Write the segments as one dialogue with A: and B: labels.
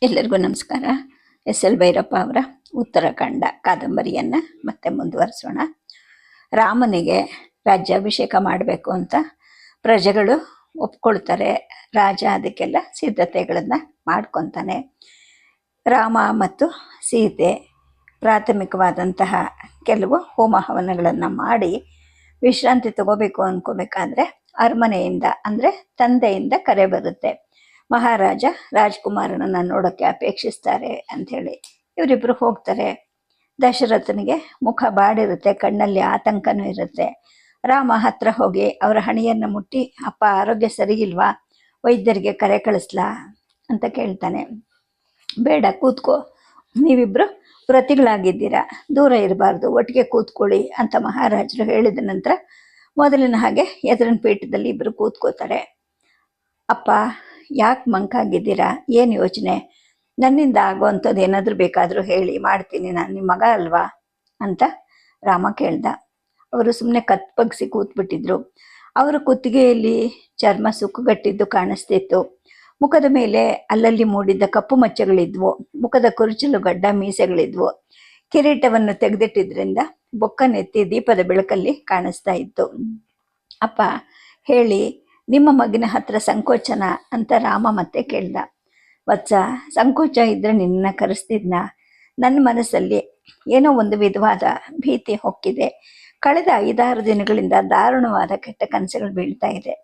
A: ಎಲ್ಲರಿಗೂ ನಮಸ್ಕಾರ. ಎಸ್.ಎಲ್. ಭೈರಪ್ಪ ಅವರ ಉತ್ತರಾಖಂಡ ಕಾದಂಬರಿಯನ್ನು ಮತ್ತೆ ಮುಂದುವರಿಸೋಣ. ರಾಮನಿಗೆ ರಾಜ್ಯಾಭಿಷೇಕ ಮಾಡಬೇಕು ಅಂತ ಪ್ರಜೆಗಳು ಒಪ್ಕೊಳ್ತಾರೆ. ರಾಜ ಅದಕ್ಕೆಲ್ಲ ಸಿದ್ಧತೆಗಳನ್ನು ಮಾಡ್ಕೊತಾನೆ. ರಾಮ ಮತ್ತು ಸೀತೆ ಪ್ರಾಥಮಿಕವಾದಂತಹ ಕೆಲವು ಹೋಮ ಹವನಗಳನ್ನು ಮಾಡಿ ವಿಶ್ರಾಂತಿ ತಗೋಬೇಕು ಅಂದ್ಕೋಬೇಕಾದ್ರೆ ಅರಮನೆಯಿಂದ ಅಂದರೆ ತಂದೆಯಿಂದ ಕರೆ ಬರುತ್ತೆ. ಮಹಾರಾಜ ರಾಜ್ಕುಮಾರನನ್ನು ನೋಡೋಕ್ಕೆ ಅಪೇಕ್ಷಿಸ್ತಾರೆ ಅಂಥೇಳಿ ಇವರಿಬ್ಬರು ಹೋಗ್ತಾರೆ. ದಶರಥನಿಗೆ ಮುಖ ಬಾಡಿರುತ್ತೆ, ಕಣ್ಣಲ್ಲಿ ಆತಂಕನೂ ಇರುತ್ತೆ. ರಾಮ ಹತ್ರ ಹೋಗಿ ಅವರ ಹಣೆಯನ್ನು ಮುಟ್ಟಿ, ಅಪ್ಪ ಆರೋಗ್ಯ ಸರಿಗಿಲ್ವಾ, ವೈದ್ಯರಿಗೆ ಕರೆ ಕಳಿಸ್ಲಾ ಅಂತ ಕೇಳ್ತಾನೆ. ಬೇಡ, ಕೂತ್ಕೋ, ನೀವಿಬ್ಬರು ಪ್ರತಿಗಳಾಗಿದ್ದೀರಾ, ದೂರ ಇರಬಾರ್ದು, ಒಟ್ಟಿಗೆ ಕೂತ್ಕೊಳ್ಳಿ ಅಂತ ಮಹಾರಾಜರು ಹೇಳಿದ ನಂತರ ಮೊದಲಿನ ಹಾಗೆ ಎದುರಿನ ಪೀಠದಲ್ಲಿ ಇಬ್ಬರು ಕೂತ್ಕೋತಾರೆ. ಅಪ್ಪ, ಯಾಕೆ ಮಂಕಾಗಿದ್ದೀರಾ, ಏನು ಯೋಚನೆ, ನನ್ನಿಂದ ಆಗೋವಂಥದ್ದು ಏನಾದರೂ ಬೇಕಾದರೂ ಹೇಳಿ, ಮಾಡ್ತೀನಿ, ನಾನು ನಿಮ್ಮ ಮಗ ಅಲ್ವಾ ಅಂತ ರಾಮ ಕೇಳ್ದ. ಅವರು ಸುಮ್ಮನೆ ಕತ್ಪಗಿಸಿ ಕೂತ್ಬಿಟ್ಟಿದ್ರು. ಅವರ ಕುತ್ತಿಗೆಯಲ್ಲಿ ಚರ್ಮ ಸುಕ್ಕುಗಟ್ಟಿದ್ದು ಕಾಣಿಸ್ತಿತ್ತು. ಮುಖದ ಮೇಲೆ ಅಲ್ಲಲ್ಲಿ ಮೂಡಿದ್ದ ಕಪ್ಪು ಮಚ್ಚೆಗಳಿದ್ವು. ಮುಖದ ಕುರುಚಲು ಗಡ್ಡ ಮೀಸೆಗಳಿದ್ವು. ಕಿರೀಟವನ್ನು ತೆಗೆದಿಟ್ಟಿದ್ರಿಂದ ಬೊಕ್ಕನೆತ್ತಿ ದೀಪದ ಬೆಳಕಲ್ಲಿ ಕಾಣಿಸ್ತಾ ಇತ್ತು. ಅಪ್ಪ ಹೇಳಿ, ನಿಮ್ಮ ಮಗನ ಹತ್ರ ಸಂಕೋಚನ ಅಂತ ರಾಮ ಮತ್ತೆ ಕೇಳ್ದ. ವತ್ಸ, ಸಂಕೋಚ ಇದ್ರೆ ನಿನ್ನ ಕರೆಸ್ತಿದ್ನ. ನನ್ನ ಮನಸ್ಸಲ್ಲಿ ಏನೋ ಒಂದು ವಿಧವಾದ ಭೀತಿ ಹೊಕ್ಕಿದೆ. ಕಳೆದ 5-6 ದಿನಗಳಿಂದ ದಾರುಣವಾದ ಕೆಟ್ಟ ಕನಸುಗಳು ಬೀಳ್ತಾ ಇದೆ.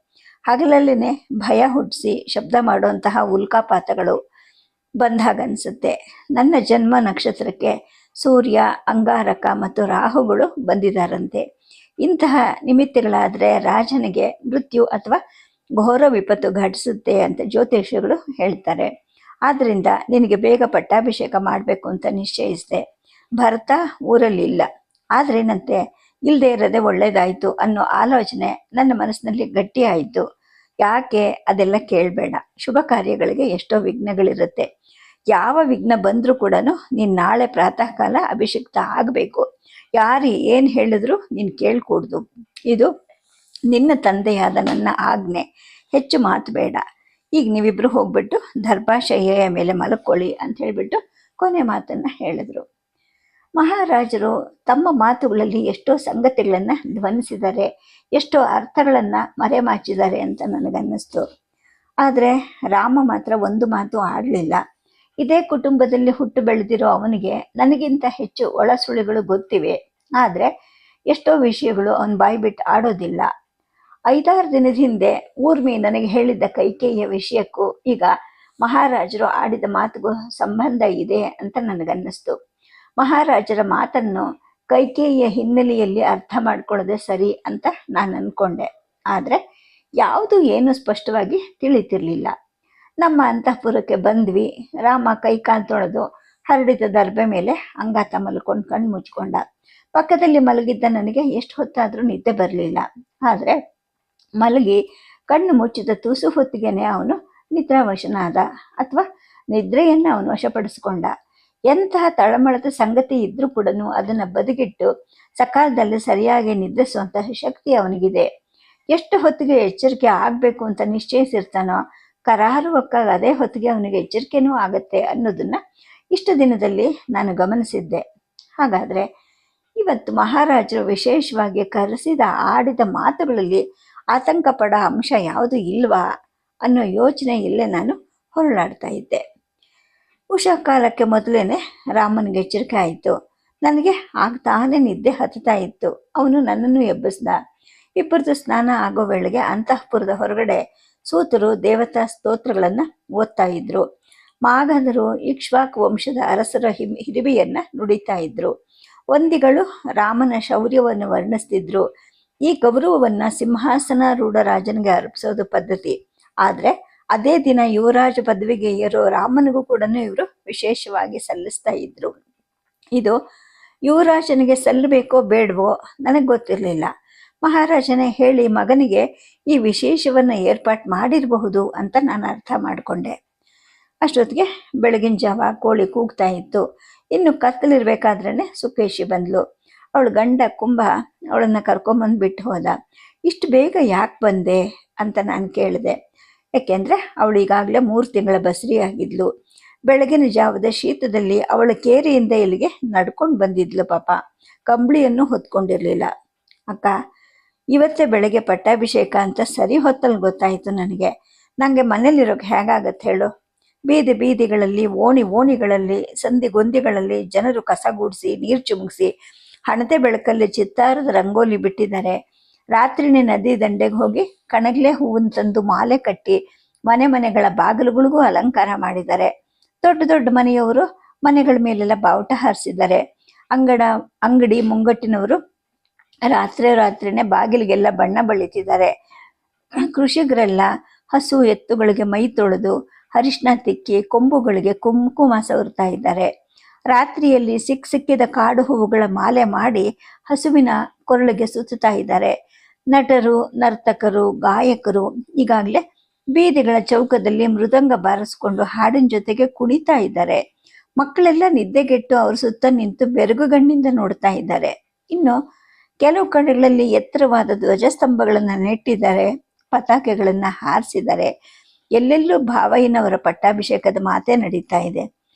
A: ಹಗಲಲ್ಲೇ ಭಯ ಹುಟ್ಟಿಸಿ ಶಬ್ದ ಮಾಡುವಂತಹ ಉಲ್ಕಾಪಾತಗಳು ಬಂದಾಗನ್ಸುತ್ತೆ. ನನ್ನ ಜನ್ಮ ನಕ್ಷತ್ರಕ್ಕೆ ಸೂರ್ಯ, ಅಂಗಾರಕ ಮತ್ತು ರಾಹುಗಳು ಬಂದಿದ್ದಾರಂತೆ. ಇಂತಹ ನಿಮಿತ್ತಗಳಾದರೆ ರಾಜನಿಗೆ ಮೃತ್ಯು ಅಥವಾ ಘೋರ ವಿಪತ್ತು ಘಟಿಸುತ್ತೆ ಅಂತ ಜ್ಯೋತಿಷಿಗಳು ಹೇಳ್ತಾರೆ. ಆದ್ದರಿಂದ ನಿನಗೆ ಬೇಗ ಪಟ್ಟಾಭಿಷೇಕ ಮಾಡಬೇಕು ಅಂತ ನಿಶ್ಚಯಿಸಿದೆ. ಭರತ ಊರಲ್ಲಿಲ್ಲ, ಆದ್ರೇನಂತೆ, ಇಲ್ಲದೆ ಇರೋದೇ ಒಳ್ಳೇದಾಯಿತು ಅನ್ನೋ ಆಲೋಚನೆ ನನ್ನ ಮನಸ್ಸಿನಲ್ಲಿ ಗಟ್ಟಿ ಆಯಿತು. ಯಾಕೆ ಅದೆಲ್ಲ ಕೇಳಬೇಡ. ಶುಭ ಕಾರ್ಯಗಳಿಗೆ ಎಷ್ಟೋ ವಿಘ್ನಗಳಿರುತ್ತೆ. ಯಾವ ವಿಘ್ನ ಬಂದರೂ ಕೂಡ ನೀನು ನಾಳೆ ಪ್ರಾತಃ ಕಾಲ ಅಭಿಷಿಕ್ತ ಆಗಬೇಕು. ಯಾರು ಏನು ಹೇಳಿದ್ರು ನೀನು ಕೇಳ್ಕೂಡ್ದು. ಇದು ನಿನ್ನ ತಂದೆಯಾದ ನನ್ನ ಆಜ್ಞೆ. ಹೆಚ್ಚು ಮಾತು ಬೇಡ. ಈಗ ನೀವಿಬ್ಬರು ಹೋಗ್ಬಿಟ್ಟು ದರ್ಭಾಶಯ್ಯ ಮೇಲೆ ಮಲ್ಕೊಳ್ಳಿ ಅಂತ ಹೇಳಿಬಿಟ್ಟು ಕೊನೆ ಮಾತನ್ನು ಹೇಳಿದ್ರು. ಮಹಾರಾಜರು ತಮ್ಮ ಮಾತುಗಳಲ್ಲಿ ಎಷ್ಟೋ ಸಂಗತಿಗಳನ್ನು ಧ್ವನಿಸಿದ್ದಾರೆ, ಎಷ್ಟೋ ಅರ್ಥಗಳನ್ನು ಮರೆಮಾಚಿದ್ದಾರೆ ಅಂತ ನನಗನ್ನಿಸ್ತು. ಆದರೆ ರಾಮ ಮಾತ್ರ ಒಂದು ಮಾತು ಆಡಲಿಲ್ಲ. ಇದೇ ಕುಟುಂಬದಲ್ಲಿ ಹುಟ್ಟು ಬೆಳೆದಿರೋ ಅವನಿಗೆ ನನಗಿಂತ ಹೆಚ್ಚು ಒಳಸುಳಿಗಳು ಗೊತ್ತಿವೆ. ಆದರೆ ಎಷ್ಟೋ ವಿಷಯಗಳು ಅವನು ಬಾಯ್ಬಿಟ್ಟು ಆಡೋದಿಲ್ಲ. 5-6 ದಿನದ ಹಿಂದೆ ಊರ್ಮಿ ನನಗೆ ಹೇಳಿದ್ದ ಕೈಕೇಯಿಯ ವಿಷಯಕ್ಕೂ ಈಗ ಮಹಾರಾಜರು ಆಡಿದ ಮಾತಿಗೂ ಸಂಬಂಧ ಇದೆ ಅಂತ ನನಗನ್ನಿಸ್ತು. ಮಹಾರಾಜರ ಮಾತನ್ನು ಕೈಕೇಯಿಯ ಹಿನ್ನೆಲೆಯಲ್ಲಿ ಅರ್ಥ ಮಾಡ್ಕೊಳ್ಳೋದೆ ಸರಿ ಅಂತ ನಾನು ಅಂದ್ಕೊಂಡೆ. ಆದರೆ ಯಾವುದು ಏನು ಸ್ಪಷ್ಟವಾಗಿ ತಿಳಿತಿರ್ಲಿಲ್ಲ. ನಮ್ಮ ಅಂತಃಪುರಕ್ಕೆ ಬಂದ್ವಿ. ರಾಮ ಕೈಕಾಲು ತೊಳೆದು ಹರಡಿದ ದರ್ಬೆ ಮೇಲೆ ಅಂಗಾತ ಮಲ್ಕೊಂಡು ಕಣ್ಣು ಮುಚ್ಕೊಂಡ. ಪಕ್ಕದಲ್ಲಿ ಮಲಗಿದ್ದ ನನಗೆ ಎಷ್ಟು ಹೊತ್ತಾದರೂ ನಿದ್ದೆ ಬರಲಿಲ್ಲ. ಆದರೆ ಮಲಗಿ ಕಣ್ಣು ಮುಚ್ಚಿದ ತುಸು ಹೊತ್ತಿಗೆನೆ ಅವನು ನಿದ್ರಾವಶನಾದ, ಅಥವಾ ನಿದ್ರೆಯನ್ನು ಅವನು ವಶಪಡಿಸ್ಕೊಂಡ. ಎಂತಹ ತಳಮಳದ ಸಂಗತಿ ಇದ್ರೂ ಕೂಡ ಅದನ್ನು ಬದಿಗಿಟ್ಟು ಸಕಾಲದಲ್ಲಿ ಸರಿಯಾಗಿ ನಿದ್ರಿಸುವಂತಹ ಶಕ್ತಿ ಅವನಿಗಿದೆ. ಎಷ್ಟು ಹೊತ್ತಿಗೆ ಎಚ್ಚರಿಕೆ ಆಗಬೇಕು ಅಂತ ನಿಶ್ಚಯಿಸಿರ್ತಾನೋ ಕರಾರುವಕ್ಕಾಗಿ ಅದೇ ಹೊತ್ತಿಗೆ ಅವನಿಗೆ ಎಚ್ಚರಿಕೆನೂ ಆಗತ್ತೆ ಅನ್ನೋದನ್ನು ಇಷ್ಟು ದಿನದಲ್ಲಿ ನಾನು ಗಮನಿಸಿದ್ದೆ. ಹಾಗಾದರೆ ಇವತ್ತು ಮಹಾರಾಜರು ವಿಶೇಷವಾಗಿ ಕರೆಸಿದ ಆಡಿದ ಮಾತುಗಳಲ್ಲಿ ಆತಂಕ ಪಡೋ ಅಂಶ ಯಾವುದು ಇಲ್ವಾ ಅನ್ನೋ ಯೋಚನೆಯಲ್ಲೇ ನಾನು ಹೊರಳಾಡ್ತಾ ಇದ್ದೆ. ಉಷಾ ಕಾಲಕ್ಕೆ ಮೊದಲೇ ರಾಮನಿಗೆ ಎಚ್ಚರಿಕೆ ಆಯಿತು. ನನಗೆ ತಾನೇ ನಿದ್ದೆ ಹತ್ತುತ್ತಾ ಇತ್ತು. ಅವನು ನನ್ನನ್ನು ಎಬ್ಬಿಸ್ದ. ಇಬ್ಬರದು ಸ್ನಾನ ಆಗೋ ವೇಳೆಗೆ ಅಂತಃಪುರದ ಹೊರಗಡೆ ಸೂತರು ದೇವತಾ ಸ್ತೋತ್ರಗಳನ್ನು ಓದ್ತಾ ಇದ್ರು. ಮಾಗಧರು ಇಕ್ಷ್ವಾಕ್ ವಂಶದ ಅರಸರ ಹಿರಿಮೆಯನ್ನು ನುಡಿತಾ ಇದ್ರು. ವಂದಿಗಳು ರಾಮನ ಶೌರ್ಯವನ್ನು ವರ್ಣಿಸ್ತಿದ್ರು. ಈ ಗೌರವವನ್ನು ಸಿಂಹಾಸನಾರೂಢ ರಾಜನಿಗೆ ಅರ್ಪಿಸೋದು ಪದ್ಧತಿ. ಆದರೆ ಅದೇ ದಿನ ಯುವರಾಜ ಪದವಿಗೆ ಏರೋ ರಾಮನಿಗೂ ಕೂಡ ಇವರು ವಿಶೇಷವಾಗಿ ಸಲ್ಲಿಸ್ತಾ ಇದ್ರು. ಇದು ಯುವರಾಜನಿಗೆ ಸಲ್ಲಬೇಕೋ ಬೇಡವೋ ನನಗೆ ಗೊತ್ತಿರಲಿಲ್ಲ. ಮಹಾರಾಜನೇ ಹೇಳಿ ಮಗನಿಗೆ ಈ ವಿಶೇಷವನ್ನು ಏರ್ಪಾಟ್ ಮಾಡಿರಬಹುದು ಅಂತ ನಾನು ಅರ್ಥ ಮಾಡಿಕೊಂಡೆ. ಅಷ್ಟೊತ್ತಿಗೆ ಬೆಳಗಿನ ಜಾವ ಕೋಳಿ ಕೂಗ್ತಾ ಇತ್ತು. ಇನ್ನು ಕತ್ತಲಿರ್ಬೇಕಾದ್ರೇ ಸುಕೇಶಿ ಬಂದ್ಲು. ಅವಳು ಗಂಡ ಕುಂಭ ಅವಳನ್ನು ಕರ್ಕೊಂಬಂದ್ಬಿಟ್ಟು ಹೋದ. ಇಷ್ಟು ಬೇಗ ಯಾಕೆ ಬಂದೆ ಅಂತ ನಾನು ಕೇಳಿದೆ. ಯಾಕೆಂದರೆ ಅವಳು ಈಗಾಗಲೇ 3 ತಿಂಗಳ ಬಸರಿ ಆಗಿದ್ಲು. ಬೆಳಗಿನ ಜಾವದ ಶೀತದಲ್ಲಿ ಅವಳ ಕೇರಿಯಿಂದ ಇಲ್ಲಿಗೆ ನಡ್ಕೊಂಡು ಬಂದಿದ್ಲು ಪಾಪ. ಕಂಬಳಿಯನ್ನು ಹೊತ್ಕೊಂಡಿರ್ಲಿಲ್ಲ. ಅಕ್ಕ, ಇವತ್ತೇ ಬೆಳಗ್ಗೆ ಪಟ್ಟಾಭಿಷೇಕ ಅಂತ ಸರಿ ಹೊತ್ತಲ್ಲಿ ಗೊತ್ತಾಯಿತು ನನಗೆ. ನನಗೆ ಮನೇಲಿರೋಕೆ ಹೇಗಾಗತ್ತೆ ಹೇಳು? ಬೀದಿ ಬೀದಿಗಳಲ್ಲಿ, ಓಣಿಗಳಲ್ಲಿ, ಸಂದಿಗೊಂದಿಗಳಲ್ಲಿ ಜನರು ಕಸಗೂಡಿಸಿ, ನೀರು ಚಿಮುಕಿಸಿ, ಹಣತೆ ಬೆಳಕಲ್ಲಿ ಚಿತ್ತಾರದ ರಂಗೋಲಿ ಬಿಟ್ಟಿದ್ದಾರೆ. ರಾತ್ರಿನೇ ನದಿ ದಂಡೆಗೆ ಹೋಗಿ ಕಣಗ್ಲೆ ಹೂವನ್ನು ತಂದು ಮಾಲೆ ಕಟ್ಟಿ ಮನೆಗಳ ಬಾಗಿಲುಗಳಿಗೂ ಅಲಂಕಾರ ಮಾಡಿದ್ದಾರೆ. ದೊಡ್ಡ ದೊಡ್ಡ ಮನೆಯವರು ಮನೆಗಳ ಮೇಲೆಲ್ಲ ಬಾವುಟ ಹಾರಿಸಿದ್ದಾರೆ. ಅಂಗಡಿ ಮುಂಗಟ್ಟಿನವರು ರಾತ್ರಿನೇ ಬಾಗಿಲಿಗೆಲ್ಲ ಬಣ್ಣ ಬಳಿತಿದ್ದಾರೆ. ಕೃಷಿಕರೆಲ್ಲ ಹಸು ಎತ್ತುಗಳಿಗೆ ಮೈ ತೊಳೆದು ಅರಿಶಿನ ತಿಕ್ಕಿ ಕೊಂಬುಗಳಿಗೆ ಕುಂಕುಮ ಸವರ್ತಾ ಇದ್ದಾರೆ. ರಾತ್ರಿಯಲ್ಲಿ ಸಿಕ್ಕಿದ ಕಾಡು ಹೂವುಗಳ ಮಾಲೆ ಮಾಡಿ ಹಸುವಿನ ಕೊರಳಿಗೆ ಸುತ್ತಾ ಇದ್ದಾರೆ. ನಟರು, ನರ್ತಕರು, ಗಾಯಕರು ಈಗಾಗಲೇ ಬೀದಿಗಳ ಚೌಕದಲ್ಲಿ ಮೃದಂಗ ಬಾರಿಸ್ಕೊಂಡು ಹಾಡಿನ ಜೊತೆಗೆ ಕುಣಿತಾ ಇದ್ದಾರೆ. ಮಕ್ಕಳೆಲ್ಲ ನಿದ್ದೆಗೆಟ್ಟು ಅವ್ರ ಸುತ್ತ ನಿಂತು ಬೆರಗುಗಣ್ಣಿಂದ ನೋಡ್ತಾ ಇದ್ದಾರೆ. ಇನ್ನು ಕೆಲವು ಕಡೆಗಳಲ್ಲಿ ಎತ್ತರವಾದ ಧ್ವಜಸ್ತಂಭಗಳನ್ನ ನೆಟ್ಟಿದ್ದಾರೆ, ಪತಾಕೆಗಳನ್ನ ಹಾರಿಸಿದ್ದಾರೆ. ಎಲ್ಲೆಲ್ಲೂ ಭಾವಯ್ಯನವರ ಪಟ್ಟಾಭಿಷೇಕದ ಮಾತೇ ನಡೀತಾ ಇದೆ.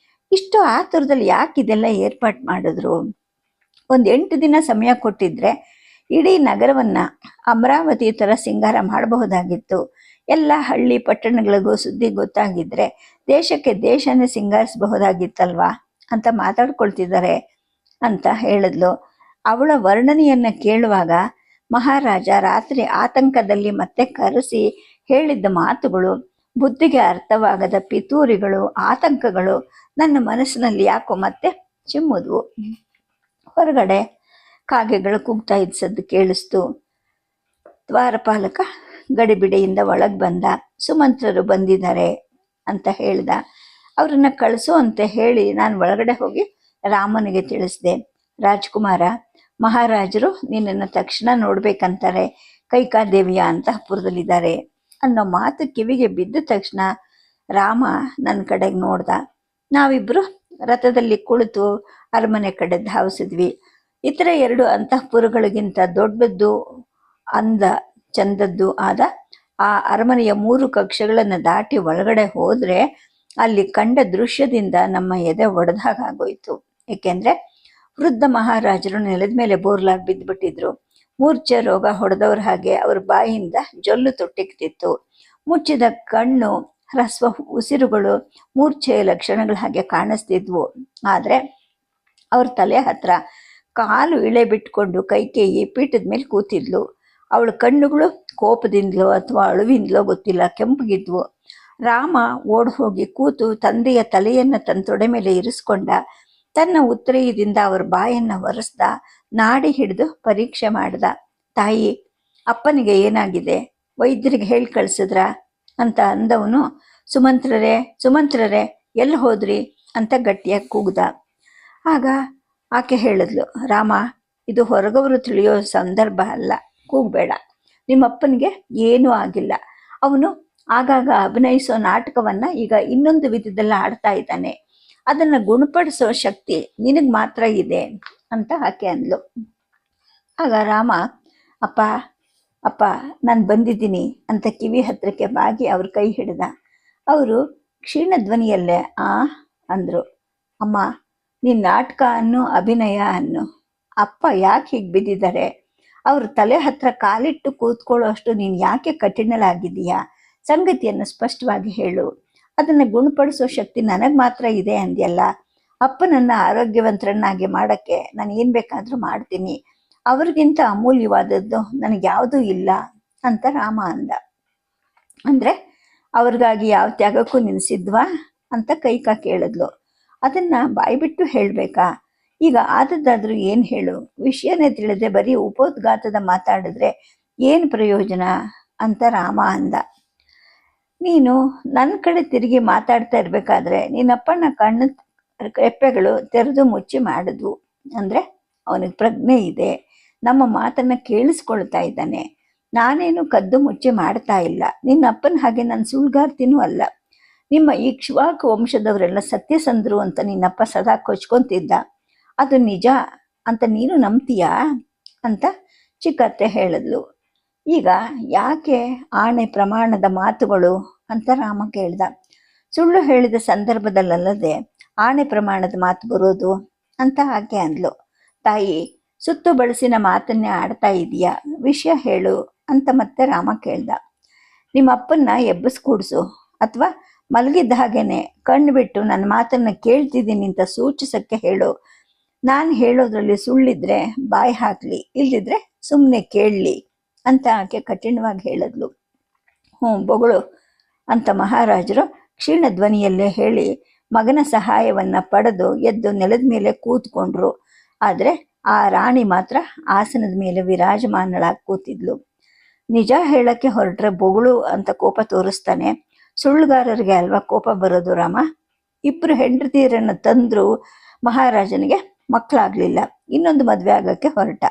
A: ಇಷ್ಟು ಆತುರದಲ್ಲಿ ಯಾಕೆ ಇದೆಲ್ಲ ಏರ್ಪಾಟ್ ಮಾಡಿದ್ರು? 8 ದಿನ ಸಮಯ ಕೊಟ್ಟಿದ್ರೆ ಇಡೀ ನಗರವನ್ನ ಅಮರಾವತಿ ತರ ಸಿಂಗಾರ ಮಾಡಬಹುದಾಗಿತ್ತು. ಎಲ್ಲ ಹಳ್ಳಿ ಪಟ್ಟಣಗಳಿಗೂ ಸುದ್ದಿ ಗೊತ್ತಾಗಿದ್ರೆ ದೇಶಕ್ಕೆ ದೇಶನೇ ಸಿಂಗಾರಿಸಬಹುದಾಗಿತ್ತಲ್ವಾ ಅಂತ ಮಾತಾಡ್ಕೊಳ್ತಿದ್ದಾರೆ ಅಂತ ಹೇಳಿದ್ಲು. ಅವಳ ವರ್ಣನೆಯನ್ನ ಕೇಳುವಾಗ ಮಹಾರಾಜ ರಾತ್ರಿ ಆತಂಕದಲ್ಲಿ ಮತ್ತೆ ಕರೆಸಿ ಹೇಳಿದ್ದ ಮಾತುಗಳು, ಬುದ್ಧಿಗೆ ಅರ್ಥವಾಗದ ಪಿತೂರಿಗಳು, ಆತಂಕಗಳು ನನ್ನ ಮನಸ್ಸಿನಲ್ಲಿ ಯಾಕೋ ಮತ್ತೆ ಚಿಮ್ಮುದ್ವು. ಹೊರಗಡೆ ಕಾಗೆಗಳು ಕೂಗ್ತಾ ಇದ್ದ ಸದ್ದು ಕೇಳಿಸ್ತು. ದ್ವಾರಪಾಲಕ ಗಡಿಬಿಡಿಯಿಂದ ಒಳಗೆ ಬಂದ. ಸುಮಂತ್ರರು ಬಂದಿದ್ದಾರೆ ಅಂತ ಹೇಳ್ದ. ಅವ್ರನ್ನ ಕಳಿಸು ಅಂತ ಹೇಳಿ ನಾನು ಒಳಗಡೆ ಹೋಗಿ ರಾಮನಿಗೆ ತಿಳಿಸ್ದೆ. ರಾಜ್ಕುಮಾರ, ಮಹಾರಾಜರು ನಿನ್ನನ್ನು ತಕ್ಷಣ ನೋಡ್ಬೇಕಂತಾರೆ, ಕೈಕಾದೇವಿಯ ಅಂತಃಪುರದಲ್ಲಿದ್ದಾರೆ ಅನ್ನೋ ಮಾತು ಕಿವಿಗೆ ಬಿದ್ದ ತಕ್ಷಣ ರಾಮ ನನ್ನ ಕಡೆಗೆ ನೋಡ್ದ. ನಾವಿಬ್ರು ರಥದಲ್ಲಿ ಕುಳಿತು ಅರಮನೆ ಕಡೆ ಧಾವಿಸಿದ್ವಿ. ಇತರ 2 ಅಂತಃಪುರಗಳಿಗಿಂತ ದೊಡ್ಡದ್ದು, ಅಂದ ಚಂದದ್ದು ಆದ ಆ ಅರಮನೆಯ 3 ಕಕ್ಷೆಗಳನ್ನು ದಾಟಿ ಒಳಗಡೆ ಹೋದ್ರೆ ಅಲ್ಲಿ ಕಂಡ ದೃಶ್ಯದಿಂದ ನಮ್ಮ ಎದೆ ಒಡೆದಾಗೋಯ್ತು. ಏಕೆಂದ್ರೆ ವೃದ್ಧ ಮಹಾರಾಜರು ನೆಲದ ಮೇಲೆ ಬೋರ್ಲಾಗಿ ಬಿದ್ದುಬಿಟ್ಟಿದ್ರು. ಮೂರ್ಛೆ ರೋಗ ಹೊಡೆದವ್ರ ಹಾಗೆ ಅವ್ರ ಬಾಯಿಯಿಂದ ಜೊಲ್ಲು ತೊಟ್ಟಿಕ್ತಿತ್ತು. ಮುಚ್ಚಿದ ಕಣ್ಣು, ಹ್ರಸ್ವ ಉಸಿರುಗಳು ಮೂರ್ಛೆಯ ಲಕ್ಷಣಗಳ ಹಾಗೆ ಕಾಣಿಸ್ತಿದ್ವು. ಆದ್ರೆ ಅವ್ರ ತಲೆ ಹತ್ರ ಕಾಲು ಇಳೆ ಬಿಟ್ಕೊಂಡು ಕೈಕೇಯಿ ಪೀಠದ ಮೇಲೆ ಕೂತಿದ್ಲು. ಅವಳ ಕಣ್ಣುಗಳು ಕೋಪದಿಂದಲೋ ಅಥವಾ ಅಳುವಿಂದಲೋ ಗೊತ್ತಿಲ್ಲ, ಕೆಂಪಗಿದ್ವು. ರಾಮ ಓಡ್ ಹೋಗಿ ಕೂತು ತಂದೆಯ ತಲೆಯನ್ನ ತನ್ನ ತೊಡೆ ಮೇಲೆ ಇರಿಸ್ಕೊಂಡ. ತನ್ನ ಉತ್ತರೀಯದಿಂದ ಅವ್ರ ಬಾಯನ್ನ ಒರೆಸ್ದ. ನಾಡಿ ಹಿಡಿದು ಪರೀಕ್ಷೆ ಮಾಡ್ದ. ತಾಯಿ, ಅಪ್ಪನಿಗೆ ಏನಾಗಿದೆ? ವೈದ್ಯರಿಗೆ ಹೇಳಿ ಕಳ್ಸಿದ್ರ ಅಂತ ಅಂದವನು ಸುಮಂತ್ರರೇ ಎಲ್ಲಿ ಹೋದ್ರಿ ಅಂತ ಗಟ್ಟಿಯಾಗಿ ಕೂಗ್ದ. ಆಗ ಆಕೆ ಹೇಳಿದ್ಲು, ರಾಮ, ಇದು ಹೊರಗವರು ತಿಳಿಯೋ ಸಂದರ್ಭ ಅಲ್ಲ, ಕೂಗ್ಬೇಡ. ನಿಮ್ಮಪ್ಪನಿಗೆ ಏನೂ ಆಗಿಲ್ಲ. ಅವನು ಆಗಾಗ ಅಭಿನಯಿಸೋ ನಾಟಕವನ್ನ ಈಗ ಇನ್ನೊಂದು ವಿಧದಲ್ಲಿ ಆಡ್ತಾ ಇದ್ದಾನೆ. ಅದನ್ನ ಗುಣಪಡಿಸೋ ಶಕ್ತಿ ನಿನಗೆ ಮಾತ್ರ ಇದೆ ಅಂತ ಆಕೆ ಅಂದ್ಲು. ಆಗ ರಾಮ, ಅಪ್ಪ ನಾನು ಬಂದಿದ್ದೀನಿ ಅಂತ ಕಿವಿ ಹತ್ರಕ್ಕೆ ಬಾಗಿ ಅವ್ರ ಕೈ ಹಿಡಿದ. ಅವರು ಕ್ಷೀಣ ಧ್ವನಿಯಲ್ಲೇ ಅಂದ್ರು, ಅಮ್ಮ, ನೀನ್ ನಾಟಕ ಅನ್ನು, ಅಭಿನಯ ಅನ್ನು. ಅಪ್ಪ ಯಾಕೆ ಹೀಗೆ ಬಿದ್ದಿದ್ದಾರೆ? ಅವ್ರ ತಲೆ ಹತ್ರ ಕಾಲಿಟ್ಟು ಕೂತ್ಕೊಳ್ಳೋ ಅಷ್ಟು ನೀನು ಯಾಕೆ ಕಠಿಣಲಾಗಿದ್ದೀಯಾ? ಸಂಗತಿಯನ್ನು ಸ್ಪಷ್ಟವಾಗಿ ಹೇಳು. ಅದನ್ನು ಗುಣಪಡಿಸೋ ಶಕ್ತಿ ನನಗೆ ಮಾತ್ರ ಇದೆ ಅಂದ್ಯಲ್ಲ. ಅಪ್ಪನನ್ನ ಆರೋಗ್ಯವಂತರನ್ನಾಗಿ ಮಾಡಕ್ಕೆ ನಾನು ಏನು ಬೇಕಾದರೂ ಮಾಡ್ತೀನಿ. ಅವ್ರಿಗಿಂತ ಅಮೂಲ್ಯವಾದದ್ದು ನನಗೆ ಯಾವುದೂ ಇಲ್ಲ ಅಂತ ರಾಮ ಅಂದ. ಅಂದ್ರೆ ಅವ್ರಿಗಾಗಿ ಯಾವ ತ್ಯಾಗಕ್ಕೂ ನಿಲ್ಸಿದ್ವಾ ಅಂತ ಕೈಕಾ ಕೇಳಿದ್ಲು. ಅದನ್ನ ಬಾಯ್ಬಿಟ್ಟು ಹೇಳ್ಬೇಕಾ? ಈಗ ಆದದ್ದಾದ್ರೂ ಏನು ಹೇಳು. ವಿಷಯನೇ ತಿಳಿದೆ ಬರೀ ಉಪೋದ್ಘಾತದ ಮಾತಾಡಿದ್ರೆ ಏನು ಪ್ರಯೋಜನ ಅಂತ ರಾಮ ಅಂದ. ನೀನು ನನ್ನ ಕಡೆ ತಿರುಗಿ ಮಾತಾಡ್ತಾ ಇರ್ಬೇಕಾದ್ರೆ ನಿನ್ನಪ್ಪನ ಕಣ್ಣು ರೆಪ್ಪೆಗಳು ತೆರೆದು ಮುಚ್ಚಿ ಮಾಡಿದ್ವು. ಅಂದ್ರೆ ಅವನಿಗೆ ಪ್ರಜ್ಞೆ ಇದೆ, ನಮ್ಮ ಮಾತನ್ನ ಕೇಳಿಸ್ಕೊಳ್ತಾ ಇದ್ದಾನೆ. ನಾನೇನು ಕದ್ದು ಮುಚ್ಚಿ ಮಾಡ್ತಾ ಇಲ್ಲ. ನಿನ್ನಪ್ಪನ ಹಾಗೆ ನಾನು ಸುಳ್ಗಾರ್ತಿನೂ ಅಲ್ಲ. ನಿಮ್ಮ ಇಕ್ಷ್ವಾಕು ವಂಶದವರೆಲ್ಲ ಸತ್ಯಸಂಧರು ಅಂತ ನಿನ್ನಪ್ಪ ಸದಾ ಕೊಚ್ಕೊಂತಿದ್ದ. ಅದು ನಿಜ ಅಂತ ನೀನು ನಂಬ್ತೀಯಾ ಅಂತ ಚಿಕ್ಕತ್ತೆ ಹೇಳಿದ್ಲು. ಈಗ ಯಾಕೆ ಆಣೆ ಪ್ರಮಾಣದ ಮಾತುಗಳು ಅಂತ ರಾಮ ಕೇಳ್ದ. ಸುಳ್ಳು ಹೇಳಿದ ಸಂದರ್ಭದಲ್ಲದೆ ಆಣೆ ಪ್ರಮಾಣದ ಮಾತು ಬರೋದು ಅಂತ ಆಕೆ ಅಂದ್ಲು. ತಾಯಿ, ಸುತ್ತು ಬಳಸಿನ ಮಾತನ್ನೇ ಆಡ್ತಾ ಇದೀಯಾ, ವಿಷಯ ಹೇಳು ಅಂತ ಮತ್ತೆ ರಾಮ ಕೇಳ್ದ. ನಿಮ್ಮ ಅಪ್ಪನ್ನ ಎಬ್ಬಿಸ್ಕೂಡ್ಸು, ಅಥವಾ ಮಲಗಿದ್ದ ಹಾಗೇನೆ ಕಣ್ಣು ಬಿಟ್ಟು ನನ್ನ ಮಾತನ್ನ ಕೇಳ್ತಿದ್ದೀನಿ ಅಂತ ಸೂಚಿಸಕ್ಕೆ ಹೇಳು. ನಾನು ಹೇಳೋದ್ರಲ್ಲಿ ಸುಳ್ಳಿದ್ರೆ ಬಾಯಿ ಹಾಕ್ಲಿ, ಇಲ್ದಿದ್ರೆ ಸುಮ್ಮನೆ ಕೇಳಲಿ ಅಂತ ಆಕೆ ಕಠಿಣವಾಗಿ ಹೇಳಿದ್ಲು. ಬೊಗಳು ಅಂತ ಮಹಾರಾಜರು ಕ್ಷೀಣ ಧ್ವನಿಯಲ್ಲೇ ಹೇಳಿ ಮಗನ ಸಹಾಯವನ್ನ ಪಡೆದು ಎದ್ದು ನೆಲದ ಮೇಲೆ ಕೂತ್ಕೊಂಡ್ರು. ಆದ್ರೆ ಆ ರಾಣಿ ಮಾತ್ರ ಆಸನದ ಮೇಲೆ ವಿರಾಜಮಾನಳಾಗಿ ಕೂತಿದ್ಲು. ನಿಜ ಹೇಳಕ್ಕೆ ಹೊರಟ್ರೆ ಬೊಗಳು ಅಂತ ಕೋಪ ತೋರಿಸ್ತಾನೆ, ಸುಳ್ಳುಗಾರರಿಗೆ ಅಲ್ವಾ ಕೋಪ ಬರೋದು ರಾಮ. ಇಬ್ರು ಹೆಂಡತಿಯರನ್ನ ತಂದ್ರು, ಮಹಾರಾಜನಿಗೆ ಮಕ್ಕಳಾಗ್ಲಿಲ್ಲ, ಇನ್ನೊಂದು ಮದ್ವೆ ಆಗಕ್ಕೆ ಹೊರಟ.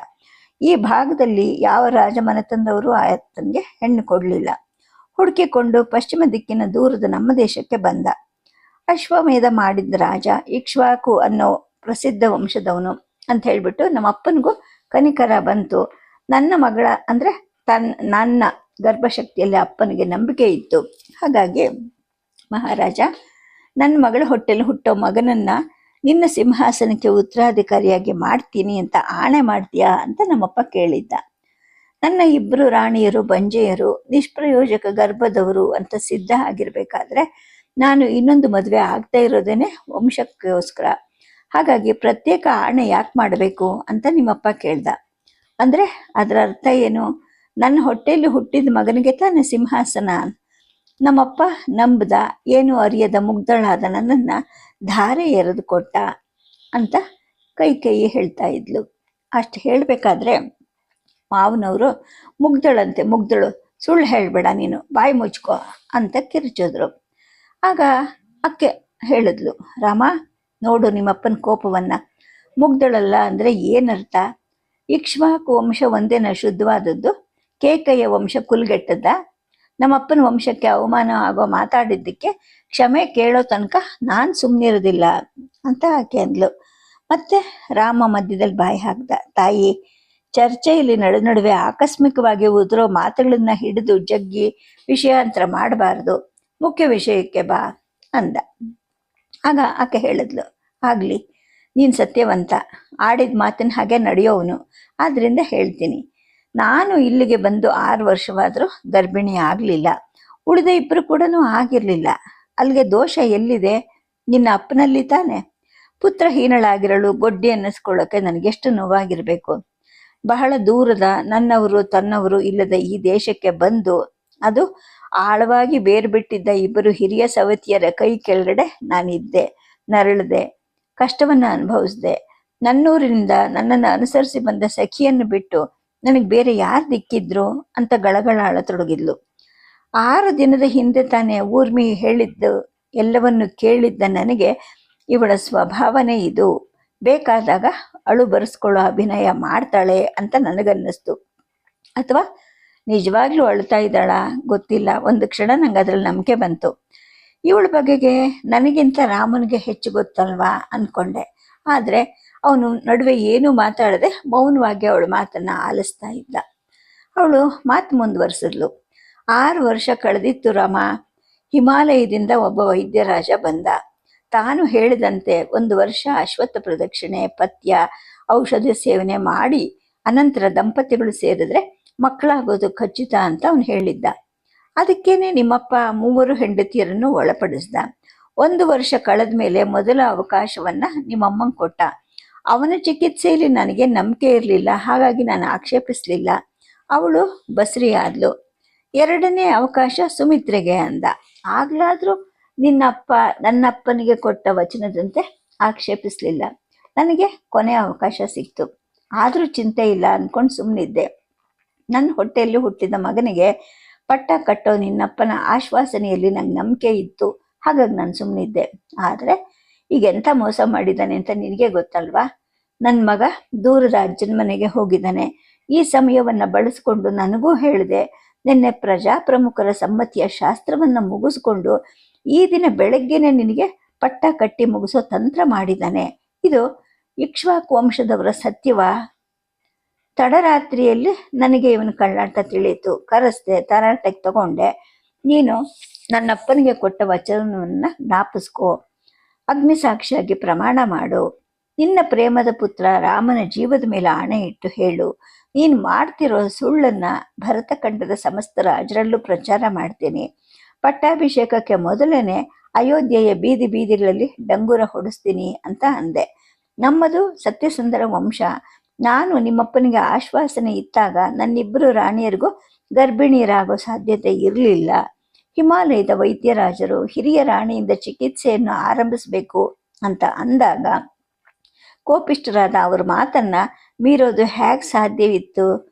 A: ಈ ಭಾಗದಲ್ಲಿ ಯಾವ ರಾಜಮನೆತನದವರು ಆತನಿಗೆ ಹೆಣ್ಣು ಕೊಡ್ಲಿಲ್ಲ. ಹುಡುಕಿಕೊಂಡು ಪಶ್ಚಿಮ ದಿಕ್ಕಿನ ದೂರದ ನಮ್ಮ ದೇಶಕ್ಕೆ ಬಂದ. ಅಶ್ವಮೇಧ ಮಾಡಿದ್ದ ರಾಜ ಇಕ್ಷ್ವಾಕು ಅನ್ನೋ ಪ್ರಸಿದ್ಧ ವಂಶದವನು ಅಂತ ಹೇಳ್ಬಿಟ್ಟು ನಮ್ಮ ಅಪ್ಪನಿಗೂ ಕನಿಕರ ಬಂತು. ನನ್ನ ಮಗಳ ಅಂದ್ರೆ ನನ್ನ ಗರ್ಭಶಕ್ತಿಯಲ್ಲಿ ಅಪ್ಪನಿಗೆ ನಂಬಿಕೆ ಇತ್ತು. ಹಾಗಾಗಿ ಮಹಾರಾಜ, ನನ್ನ ಮಗಳ ಹೊಟ್ಟೆಲಿ ಹುಟ್ಟೋ ಮಗನನ್ನ ನಿನ್ನ ಸಿಂಹಾಸನಕ್ಕೆ ಉತ್ತರಾಧಿಕಾರಿಯಾಗಿ ಮಾಡ್ತೀನಿ ಅಂತ ಆಣೆ ಮಾಡ್ತೀಯಾ ಅಂತ ನಮ್ಮಪ್ಪ ಕೇಳಿದ್ದ. ನನ್ನ ಇಬ್ಬರು ರಾಣಿಯರು ಬಂಜೆಯರು ನಿಷ್ಪ್ರಯೋಜಕ ಗರ್ಭದವರು ಅಂತ ಸಿದ್ಧ ಆಗಿರ್ಬೇಕಾದ್ರೆ ನಾನು ಇನ್ನೊಂದು ಮದುವೆ ಆಗ್ತಾ ಇರೋದೇನೆ ವಂಶಕ್ಕೋಸ್ಕರ. ಹಾಗಾಗಿ ಪ್ರತ್ಯೇಕ ಆಣೆ ಯಾಕೆ ಮಾಡಬೇಕು ಅಂತ ನಿಮ್ಮಪ್ಪ ಕೇಳ್ದ. ಅಂದ್ರೆ ಅದರ ಅರ್ಥ ಏನು? ನನ್ನ ಹೊಟ್ಟೆಯಲ್ಲಿ ಹುಟ್ಟಿದ ಮಗನಿಗೆ ತಾನೇ ಸಿಂಹಾಸನ. ನಮ್ಮಪ್ಪ ನಂಬದ, ಏನು ಅರಿಯದ ಮುಗ್ಧಳಾದ ನನ್ನನ್ನ ಧಾರೆ ಎರೆದು ಕೊಟ್ಟ ಅಂತ ಕೈ ಹೇಳ್ತಾ ಇದ್ಲು. ಅಷ್ಟು ಹೇಳ್ಬೇಕಾದ್ರೆ ಮಾವನವರು ಮುಗ್ಧಳು, ಸುಳ್ಳು ಹೇಳ್ಬೇಡ ನೀನು, ಬಾಯಿ ಮುಚ್ಕೋ ಅಂತ ಕಿರ್ಚಿದ್ರು. ಆಗ ಅಕ್ಕೆ ಹೇಳಿದ್ಲು, ರಾಮ ನೋಡು ನಿಮ್ಮಪ್ಪನ ಕೋಪವನ್ನ. ಮುಗ್ಧಳಲ್ಲ ಅಂದ್ರೆ ಏನರ್ಥ? ಇಕ್ಷ್ವಾಕು ವಂಶ ಒಂದೇನ ಶುದ್ಧವಾದದ್ದು? ಕೇಕಯ್ಯ ವಂಶ ಕುಲ್ಗೆಟ್ಟದ್ದ? ನಮ್ಮಪ್ಪನ ವಂಶಕ್ಕೆ ಅವಮಾನ ಆಗೋ ಮಾತಾಡಿದ್ದಕ್ಕೆ ಕ್ಷಮೆ ಕೇಳೋ ತನಕ ನಾನು ಸುಮ್ಮನಿರೋದಿಲ್ಲ ಅಂತ ಆಕೆ ಅಂದ್ಲು. ಮತ್ತೆ ರಾಮ ಮಧ್ಯದಲ್ಲಿ ಬಾಯಿ ಹಾಕ್ದ. ತಾಯಿ, ಚರ್ಚೆಯಲ್ಲಿ ನಡುವೆ ಆಕಸ್ಮಿಕವಾಗಿ ಉದುರೋ ಮಾತುಗಳನ್ನ ಹಿಡಿದು ಜಗ್ಗಿ ವಿಷಯಾಂತರ ಮಾಡಬಾರ್ದು, ಮುಖ್ಯ ವಿಷಯಕ್ಕೆ ಬಾ ಅಂದ. ಆಗ ಆಕೆ ಹೇಳಿದ್ಲು, ಆಗ್ಲಿ, ನೀನು ಸತ್ಯವಂತ, ಆಡಿದ ಮಾತಿನ ಹಾಗೆ ನಡೆಯೋವನು, ಆದ್ರಿಂದ ಹೇಳ್ತೀನಿ. ನಾನು ಇಲ್ಲಿಗೆ ಬಂದು 6 ವರ್ಷವಾದರೂ ಗರ್ಭಿಣಿ ಆಗಲಿಲ್ಲ. ಉಳಿದ ಇಬ್ಬರು ಕೂಡ ಆಗಿರಲಿಲ್ಲ. ಅಲ್ಲಿಗೆ ದೋಷ ಎಲ್ಲಿದೆ? ನಿನ್ನ ಅಪ್ಪನಲ್ಲಿ ತಾನೆ. ಪುತ್ರಹೀನಳಾಗಿರಳು ಗೊಡ್ಡಿ ಅನ್ನಿಸ್ಕೊಳ್ಳೋಕೆ ನನಗೆಷ್ಟು ನೋವಾಗಿರ್ಬೇಕು. ಬಹಳ ದೂರದ ನನ್ನವರು ತನ್ನವರು ಇಲ್ಲದ ಈ ದೇಶಕ್ಕೆ ಬಂದು ಅದು ಆಳವಾಗಿ ಬೇರು ಬಿಟ್ಟಿದ್ದ ಇಬ್ಬರು ಹಿರಿಯ ಸವತಿಯರ ಕೈ ಕೆಳಗಡೆ ನಾನಿದ್ದೆ, ನರಳದೆ, ಕಷ್ಟವನ್ನ ಅನುಭವಿಸ್ದೆ. ನನ್ನೂರಿನಿಂದ ನನ್ನನ್ನು ಅನುಸರಿಸಿ ಬಂದ ಸಖಿಯನ್ನು ಬಿಟ್ಟು ನನಗೆ ಬೇರೆ ಯಾರು ದಿಕ್ಕಿದ್ರು ಅಂತ ಗಳಗಳ ಅಳತೊಡಗಿದ್ಲು. 6 ದಿನದ ಹಿಂದೆ ತಾನೇ ಊರ್ಮಿ ಹೇಳಿದ್ದು ಎಲ್ಲವನ್ನು ಕೇಳಿದ್ದ ನನಗೆ ಇವಳ ಸ್ವಭಾವನೆ ಇದು. ಬೇಕಾದಾಗ ಅಳು ಬರೆಸ್ಕೊಳ್ಳೋ ಅಭಿನಯ ಮಾಡ್ತಾಳೆ ಅಂತ ನನಗನ್ನಿಸ್ತು. ಅಥವಾ ನಿಜವಾಗ್ಲೂ ಅಳ್ತಾ ಇದ್ದಾಳ ಗೊತ್ತಿಲ್ಲ. ಒಂದು ಕ್ಷಣ ನಂಗೆ ಅದ್ರಲ್ಲಿ ನಂಬಿಕೆ ಬಂತು. ಇವಳ ಬಗೆಗೆ ನನಗಿಂತ ರಾಮನಿಗೆ ಹೆಚ್ಚು ಗೊತ್ತಲ್ವಾ ಅನ್ಕೊಂಡೆ. ಆದ್ರೆ ಅವನು ನಡುವೆ ಏನೂ ಮಾತಾಡದೆ ಮೌನವಾಗಿ ಅವಳ ಮಾತನ್ನ ಆಲಿಸ್ತಾ ಇದ್ದ. ಅವಳು ಮಾತು ಮುಂದುವರೆಸಿದ್ಲು. 6 ವರ್ಷ ಕಳೆದಿತ್ತು ರಾಮ. ಹಿಮಾಲಯದಿಂದ ಒಬ್ಬ ವೈದ್ಯರಾಜ ಬಂದ. ತಾನು ಹೇಳಿದಂತೆ 1 ವರ್ಷ ಅಶ್ವತ್ಥ ಪ್ರದಕ್ಷಿಣೆ, ಪಥ್ಯ, ಔಷಧಿ ಸೇವನೆ ಮಾಡಿ ಅನಂತರ ದಂಪತಿಗಳು ಸೇರಿದ್ರೆ ಮಕ್ಕಳಾಗೋದು ಖಚಿತ ಅಂತ ಅವನು ಹೇಳಿದ್ದ. ಅದಕ್ಕೇನೆ ನಿಮ್ಮಪ್ಪ 3 ಹೆಂಡತಿಯರನ್ನು ಒಳಪಡಿಸ್ದ. 1 ವರ್ಷ ಕಳೆದ ಮೇಲೆ ಮೊದಲ ಅವಕಾಶವನ್ನ ನಿಮ್ಮಮ್ಮಂಗೆ ಕೊಟ್ಟ. ಅವನ ಚಿಕಿತ್ಸೆಯಲ್ಲಿ ನನಗೆ ನಂಬಿಕೆ ಇರಲಿಲ್ಲ, ಹಾಗಾಗಿ ನಾನು ಆಕ್ಷೇಪಿಸ್ಲಿಲ್ಲ. ಅವಳು ಬಸ್ರಿ ಆದ್ಲು. 2ನೇ ಅವಕಾಶ ಸುಮಿತ್ರೆಗೆ ಅಂದ. ಆಗ್ಲಾದ್ರೂ ನಿನ್ನಪ್ಪ ನನ್ನಪ್ಪನಿಗೆ ಕೊಟ್ಟ ವಚನದಂತೆ ಆಕ್ಷೇಪಿಸ್ಲಿಲ್ಲ. ನನಗೆ ಕೊನೆ ಅವಕಾಶ ಸಿಕ್ತು. ಆದ್ರೂ ಚಿಂತೆ ಇಲ್ಲ ಅನ್ಕೊಂಡು ಸುಮ್ಮನಿದ್ದೆ. ನನ್ನ ಹೊಟ್ಟೆಯಲ್ಲಿ ಹುಟ್ಟಿದ ಮಗನಿಗೆ ಪಟ್ಟ ಕಟ್ಟೋ ನಿನ್ನಪ್ಪನ ಆಶ್ವಾಸನೆಯಲ್ಲಿ ನಂಗೆ ನಂಬಿಕೆ ಇತ್ತು, ಹಾಗಾಗಿ ನಾನು ಸುಮ್ಮನಿದ್ದೆ. ಆದ್ರೆ ಈಗೆಂಥ ಮೋಸ ಮಾಡಿದ್ದಾನೆ ಅಂತ ನಿನಗೆ ಗೊತ್ತಲ್ವಾ? ನನ್ನ ಮಗ ದೂರದ ಅಜ್ಜನ ಮನೆಗೆ ಹೋಗಿದ್ದಾನೆ. ಈ ಸಮಯವನ್ನ ಬಳಸ್ಕೊಂಡು ನನಗೂ ಹೇಳಿದೆ. ನಿನ್ನೆ ಪ್ರಜಾಪ್ರಮುಖರ ಸಮ್ಮತಿಯ ಶಾಸ್ತ್ರವನ್ನ ಮುಗಿಸ್ಕೊಂಡು ಈ ದಿನ ಬೆಳಗ್ಗೆನೆ ನಿನಗೆ ಪಟ್ಟ ಕಟ್ಟಿ ಮುಗಿಸೋ ತಂತ್ರ ಮಾಡಿದ್ದಾನೆ. ಇದು ಇಕ್ಷ್ವಾಕು ವಂಶದವರ ಸತ್ಯವಾ? ತಡರಾತ್ರಿಯಲ್ಲಿ ನನಗೆ ಇವನ ಕಳ್ಳಾಟ ತಿಳಿಯಿತು. ಕರೆಸ್ದೆ, ತರಾಟೆಗೆ ತಗೊಂಡೆ. ನೀನು ನನ್ನಪ್ಪನಿಗೆ ಕೊಟ್ಟ ವಚನವನ್ನು ಜ್ಞಾಪಿಸ್ಕೋ, ಅಗ್ನಿಸಾಕ್ಷಿಯಾಗಿ ಪ್ರಮಾಣ ಮಾಡು. ನಿನ್ನ ಪ್ರೇಮದ ಪುತ್ರ ರಾಮನ ಜೀವದ ಮೇಲೆ ಆಣೆ ಇಟ್ಟು ಹೇಳು, ನೀನು ಮಾಡ್ತಿರೋ ಸುಳ್ಳನ್ನ ಭರತಖಂಡದ ಸಮಸ್ತ ರಾಜರಲ್ಲೂ ಪ್ರಚಾರ ಮಾಡ್ತೀನಿ. ಪಟ್ಟಾಭಿಷೇಕಕ್ಕೆ ಮೊದಲನೇ ಅಯೋಧ್ಯೆಯ ಬೀದಿ ಬೀದಿಗಳಲ್ಲಿ ಡಂಗುರ ಹೊಡಿಸ್ತೀನಿ ಅಂತ ಅಂದೆ. ನಮ್ಮದು ಸತ್ಯಸುಂದರ ವಂಶ. ನಾನು ನಿಮ್ಮಪ್ಪನಿಗೆ ಆಶ್ವಾಸನೆ ಇತ್ತಾಗ ನನ್ನಿಬ್ಬರು ರಾಣಿಯರಿಗೂ ಗರ್ಭಿಣಿಯರಾಗೋ ಸಾಧ್ಯತೆ ಇರಲಿಲ್ಲ. ಹಿಮಾಲಯದ ವೈದ್ಯರಾಜರು ಹಿರಿಯ ರಾಣಿಯಿಂದ ಚಿಕಿತ್ಸೆಯನ್ನು ಆರಂಭಿಸಬೇಕು ಅಂತ ಅಂದಾಗ ಕೋಪಿಷ್ಠರಾದ ಅವ್ರ ಮಾತನ್ನ ಮೀರೋದು ಹೇಗೆ ಸಾಧ್ಯವಿತ್ತು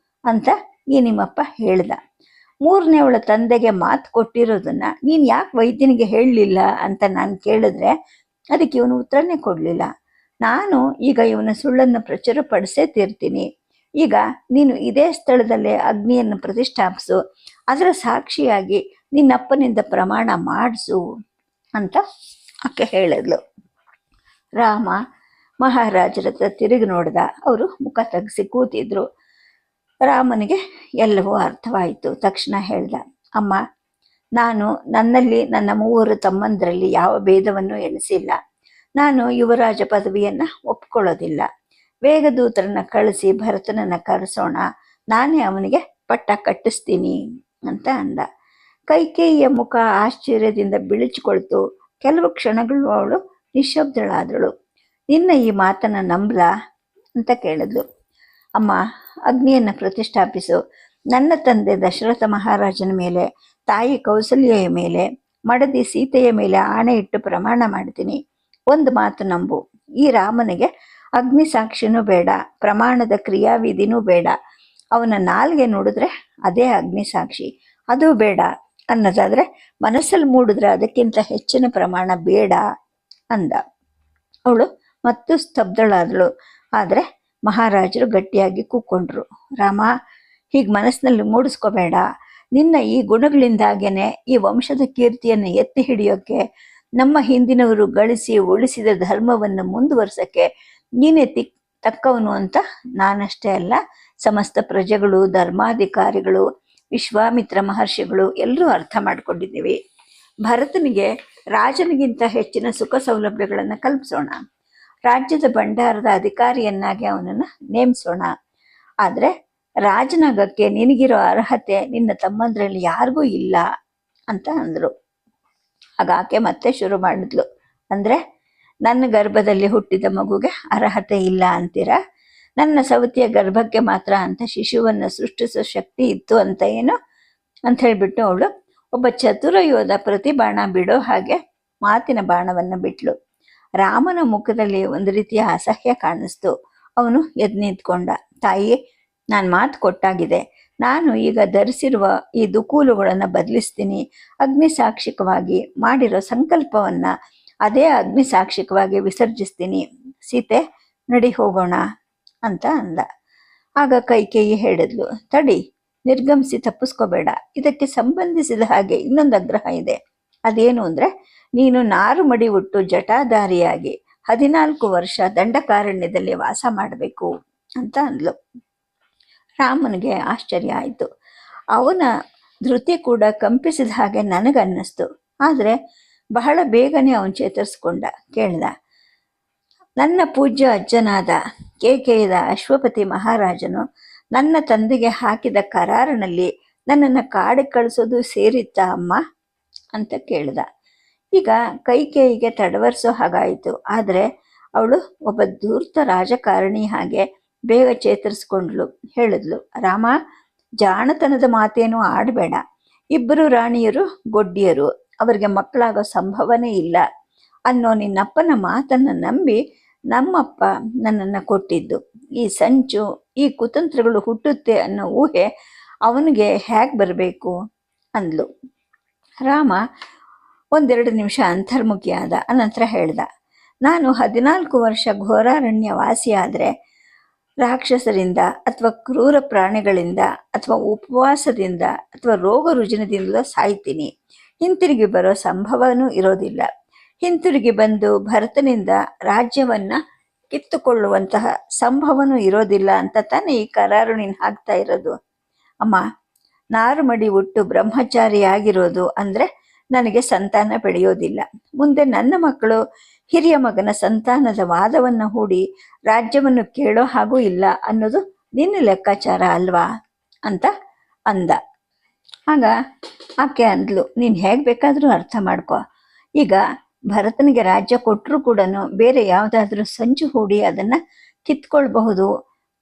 A: ಅಂತ ಈ ನಿಮ್ಮಪ್ಪ ಹೇಳ್ದ. ಮೂರನೇವಳ ತಂದೆಗೆ ಮಾತು ಕೊಟ್ಟಿರೋದನ್ನ ನೀನು ಯಾಕೆ ವೈದ್ಯನಿಗೆ ಹೇಳಲಿಲ್ಲ ಅಂತ ನಾನು ಕೇಳಿದ್ರೆ ಅದಕ್ಕೆ ಇವನು ಉತ್ತರನೇ ಕೊಡಲಿಲ್ಲ. ನಾನು ಈಗ ಇವನ ಸುಳ್ಳನ್ನು ಪ್ರಚುರಪಡಿಸೇ ತೀರ್ತೀನಿ. ಈಗ ನೀನು ಇದೇ ಸ್ಥಳದಲ್ಲೇ ಅಗ್ನಿಯನ್ನು ಪ್ರತಿಷ್ಠಾಪಿಸು, ಅದರ ಸಾಕ್ಷಿಯಾಗಿ ನಿನ್ನಪ್ಪನಿಂದ ಪ್ರಮಾಣ ಮಾಡಿಸು ಅಂತ ಆಕೆ ಹೇಳಿದ್ಲು. ರಾಮ ಮಹಾರಾಜರ ಹತ್ರ ತಿರುಗಿ ನೋಡ್ದ. ಅವರು ಮುಖ ತಗ್ಸಿ ಕೂತಿದ್ರು. ರಾಮನಿಗೆ ಎಲ್ಲವೂ ಅರ್ಥವಾಯಿತು. ತಕ್ಷಣ ಹೇಳ್ದ, ಅಮ್ಮ, ನಾನು ನನ್ನಲ್ಲಿ ನನ್ನ 3 ತಮ್ಮಂದರಲ್ಲಿ ಯಾವ ಭೇದವನ್ನು ಎಣಿಸಿಲ್ಲ. ನಾನು ಯುವರಾಜ ಪದವಿಯನ್ನ ಒಪ್ಕೊಳ್ಳೋದಿಲ್ಲ. ವೇಗದೂತರನ್ನ ಕಳಿಸಿ ಭರತನನ್ನ ಕರೆಸೋಣ, ನಾನೇ ಅವನಿಗೆ ಪಟ್ಟ ಕಟ್ಟಿಸ್ತೀನಿ ಅಂತ ಅಂದ. ಕೈಕೇಯಿಯ ಮುಖ ಆಶ್ಚರ್ಯದಿಂದ ಬಿಳಿಚಿಕೊಳ್ತು. ಕೆಲವು ಕ್ಷಣಗಳು ಅವಳು ನಿಶ್ಶಬ್ದಳಾದಳು. ನಿನ್ನ ಈ ಮಾತನ್ನ ನಂಬಲಾ ಅಂತ ಕೇಳಿದ್ಲು. ಅಮ್ಮ, ಅಗ್ನಿಯನ್ನು ಪ್ರತಿಷ್ಠಾಪಿಸು. ನನ್ನ ತಂದೆ ದಶರಥ ಮಹಾರಾಜನ ಮೇಲೆ, ತಾಯಿ ಕೌಸಲ್ಯೆಯ ಮೇಲೆ, ಮಡದಿ ಸೀತೆಯ ಮೇಲೆ ಆಣೆ ಇಟ್ಟು ಪ್ರಮಾಣ ಮಾಡ್ತೀನಿ. ಒಂದು ಮಾತು ನಂಬು, ಈ ರಾಮನಿಗೆ ಅಗ್ನಿ ಸಾಕ್ಷಿನೂ ಬೇಡ, ಪ್ರಮಾಣದ ಕ್ರಿಯಾವಿಧಿನೂ ಬೇಡ. ಅವನ ನಾಲ್ಗೆ ನೋಡಿದ್ರೆ ಅದೇ ಅಗ್ನಿ ಸಾಕ್ಷಿ. ಅದು ಬೇಡ ಅನ್ನೋದಾದ್ರೆ ಮನಸ್ಸಲ್ಲಿ ಮೂಡಿದ್ರೆ ಅದಕ್ಕಿಂತ ಹೆಚ್ಚಿನ ಪ್ರಮಾಣ ಬೇಡ ಅಂದ. ಅವಳು ಮತ್ತು ಸ್ತಬ್ಧಳಾದಳು. ಆದರೆ ಮಹಾರಾಜರು ಗಟ್ಟಿಯಾಗಿ ಕೂಕೊಂಡ್ರು. ರಾಮ, ಹೀಗೆ ಮನಸ್ಸಿನಲ್ಲಿ ಮೂಡಿಸ್ಕೋಬೇಡ. ನಿನ್ನ ಈ ಗುಣಗಳಿಂದಾಗೇನೆ ಈ ವಂಶದ ಕೀರ್ತಿಯನ್ನು ಎತ್ತಿ ಹಿಡಿಯೋಕ್ಕೆ, ನಮ್ಮ ಹಿಂದಿನವರು ಗಳಿಸಿ ಉಳಿಸಿದ ಧರ್ಮವನ್ನು ಮುಂದುವರ್ಸಕ್ಕೆ ನೀನೇ ತಕ್ಕವನು ಅಂತ ನಾನಷ್ಟೇ ಅಲ್ಲ, ಸಮಸ್ತ ಪ್ರಜೆಗಳು, ಧರ್ಮಾಧಿಕಾರಿಗಳು, ವಿಶ್ವಾಮಿತ್ರ ಮಹರ್ಷಿಗಳು ಎಲ್ಲರೂ ಅರ್ಥ ಮಾಡ್ಕೊಂಡಿದ್ದೀವಿ. ಭರತನಿಗೆ ರಾಜನಿಗಿಂತ ಹೆಚ್ಚಿನ ಸುಖ ಸೌಲಭ್ಯಗಳನ್ನು ಕಲ್ಪಿಸೋಣ. ರಾಜ್ಯದ ಭಂಡಾರದ ಅಧಿಕಾರಿಯನ್ನಾಗಿ ಅವನನ್ನು ನೇಮಿಸೋಣ. ಆದರೆ ರಾಜನಾಗಕ್ಕೆ ನಿನಗಿರೋ ಅರ್ಹತೆ ನಿನ್ನ ತಮ್ಮಂದ್ರಲ್ಲಿ ಯಾರಿಗೂ ಇಲ್ಲ ಅಂತ ಅಂದರು. ಆಗ ಆಕೆ ಮತ್ತೆ ಶುರು ಮಾಡಿದ್ಲು. ಅಂದರೆ ನನ್ನ ಗರ್ಭದಲ್ಲಿ ಹುಟ್ಟಿದ ಮಗುಗೆ ಅರ್ಹತೆ ಇಲ್ಲ ಅಂತೀರಾ? ನನ್ನ ಸವತಿಯ ಗರ್ಭಕ್ಕೆ ಮಾತ್ರ ಅಂತ ಶಿಶುವನ್ನು ಸೃಷ್ಟಿಸೋ ಶಕ್ತಿ ಇತ್ತು ಅಂತ ಏನು ಅಂತ ಹೇಳಿಬಿಟ್ಟು ಅವಳು ಒಬ್ಬ ಚತುರ ಯೋಧ ಪ್ರತಿ ಬಾಣ ಬಿಡೋ ಹಾಗೆ ಮಾತಿನ ಬಾಣವನ್ನು ಬಿಟ್ಲು. ರಾಮನ ಮುಖದಲ್ಲಿ ಒಂದು ರೀತಿಯ ಅಸಹ್ಯ ಕಾಣಿಸ್ತು. ಅವನು ಎದ್ದು ನಿಂತ್ಕೊಂಡ. ತಾಯಿ, ನಾನು ಮಾತು ಕೊಟ್ಟಾಗಿದೆ. ನಾನು ಈಗ ಧರಿಸಿರುವ ಈ ದುಕೂಲುಗಳನ್ನು ಬದಲಿಸ್ತೀನಿ. ಅಗ್ನಿ ಸಾಕ್ಷಿಕವಾಗಿ ಮಾಡಿರೋ ಸಂಕಲ್ಪವನ್ನ ಅದೇ ಅಗ್ನಿ ಸಾಕ್ಷಿಕವಾಗಿ ವಿಸರ್ಜಿಸ್ತೀನಿ. ಸೀತೆ, ನಡಿ ಹೋಗೋಣ ಅಂತ ಅಂದ. ಆಗ ಕೈಕೇಯಿ ಹೇಳಿದ್ಲು, ತಡಿ, ನಿರ್ಗಮಿಸಿ ತಪ್ಪಿಸ್ಕೋಬೇಡ. ಇದಕ್ಕೆ ಸಂಬಂಧಿಸಿದ ಹಾಗೆ ಇನ್ನೊಂದು ಆಗ್ರಹ ಇದೆ. ಅದೇನು ಅಂದ್ರೆ, ನೀನು ನಾರು ಮಡಿ ಉಟ್ಟು ಜಟಾಧಾರಿಯಾಗಿ 14 ವರ್ಷ ದಂಡಕಾರಣ್ಯದಲ್ಲಿ ವಾಸ ಮಾಡಬೇಕು ಅಂತ ಅಂದ್ಲು. ರಾಮನಿಗೆ ಆಶ್ಚರ್ಯ ಆಯಿತು. ಅವನ ಧೃತಿ ಕೂಡ ಕಂಪಿಸಿದ ಹಾಗೆ ನನಗನ್ನಿಸ್ತು. ಆದರೆ ಬಹಳ ಬೇಗನೆ ಅವನು ಚೇತರಿಸ್ಕೊಂಡ. ಕೇಳ್ದ, ನನ್ನ ಪೂಜ್ಯ ಅಜ್ಜನಾದ ಕೇಕೇಯದ ಅಶ್ವಪತಿ ಮಹಾರಾಜನು ನನ್ನ ತಂದೆಗೆ ಹಾಕಿದ ಕರಾರಿನಲ್ಲಿ ನನ್ನನ್ನು ಕಾಡಿಗೆ ಕಳಿಸೋದು ಸೇರಿತ್ತ ಅಮ್ಮ ಅಂತ ಕೇಳ್ದ. ಈಗ ಕೈಕೇಯಿಗೆ ತಡವರ್ಸೋ ಹಾಗಾಯಿತು. ಆದರೆ ಅವಳು ಒಬ್ಬ ಧೂರ್ತ ರಾಜಕಾರಣಿ ಹಾಗೆ ಬೇಗ ಚೇತರಿಸ್ಕೊಂಡ್ಲು. ಹೇಳಿದ್ಲು, ರಾಮ, ಜಾಣತನದ ಮಾತೇನೂ ಆಡಬೇಡ. 2 ರಾಣಿಯರು ಗೊಡ್ಡಿಯರು, ಅವರಿಗೆ ಮಕ್ಕಳಾಗೋ ಸಂಭವನೇ ಇಲ್ಲ ಅನ್ನೋ ನಿನ್ನಪ್ಪನ ಮಾತನ್ನು ನಂಬಿ ನಮ್ಮಪ್ಪ ನನ್ನನ್ನು ಕೊಟ್ಟಿದ್ದು. ಈ ಸಂಚು, ಈ ಕುತಂತ್ರಗಳು ಹುಟ್ಟುತ್ತೆ ಅನ್ನೋ ಊಹೆ ಅವನಿಗೆ ಹೇಗೆ ಬರಬೇಕು ಅಂದ್ಲು. ರಾಮ 1-2 ನಿಮಿಷ ಅಂತರ್ಮುಖಿಯಾದ. ಅನಂತರ ಹೇಳ್ದ, ನಾನು 14 ವರ್ಷ ಘೋರಾರಣ್ಯ ವಾಸಿಯಾದರೆ ರಾಕ್ಷಸರಿಂದ ಅಥವಾ ಕ್ರೂರ ಪ್ರಾಣಿಗಳಿಂದ ಅಥವಾ ಉಪವಾಸದಿಂದ ಅಥವಾ ರೋಗ ರುಜಿನದಿಂದಲೋ ಸಾಯ್ತೀನಿ. ಹಿಂತಿರುಗಿ ಬರೋ ಸಂಭವನೂ ಇರೋದಿಲ್ಲ. ಹಿಂತಿರುಗಿ ಬಂದು ಭರತನಿಂದ ರಾಜ್ಯವನ್ನ ಕಿತ್ತುಕೊಳ್ಳುವಂತಹ ಸಂಭವನೂ ಇರೋದಿಲ್ಲ ಅಂತ ತಾನೇ ಈ ಕರಾರು ನೀನು ಹಾಕ್ತಾ ಇರೋದು. ಅಮ್ಮ, ನಾರು ಮಡಿ ಉಟ್ಟು ಬ್ರಹ್ಮಚಾರಿಯಾಗಿರೋದು ಅಂದರೆ ನನಗೆ ಸಂತಾನ ಬೆಳೆಯೋದಿಲ್ಲ. ಮುಂದೆ ನನ್ನ ಮಕ್ಕಳು ಹಿರಿಯ ಮಗನ ಸಂತಾನದ ವಾದವನ್ನು ಹೂಡಿ ರಾಜ್ಯವನ್ನು ಕೇಳೋ ಹಾಗೂ ಇಲ್ಲ ಅನ್ನೋದು ನಿನ್ನ ಲೆಕ್ಕಾಚಾರ ಅಲ್ವಾ ಅಂತ ಅಂದ. ಆಗ ಆಕೆ ಅಂದ್ಲು, ನೀನು ಹೇಗೆ ಬೇಕಾದರೂ ಅರ್ಥ ಮಾಡ್ಕೊ. ಈಗ ಭರತನಿಗೆ ರಾಜ್ಯ ಕೊಟ್ಟರೂ ಕೂಡ ಬೇರೆ ಯಾವುದಾದ್ರೂ ಸಂಚು ಹೂಡಿ ಅದನ್ನು ಕಿತ್ಕೊಳ್ಬಹುದು,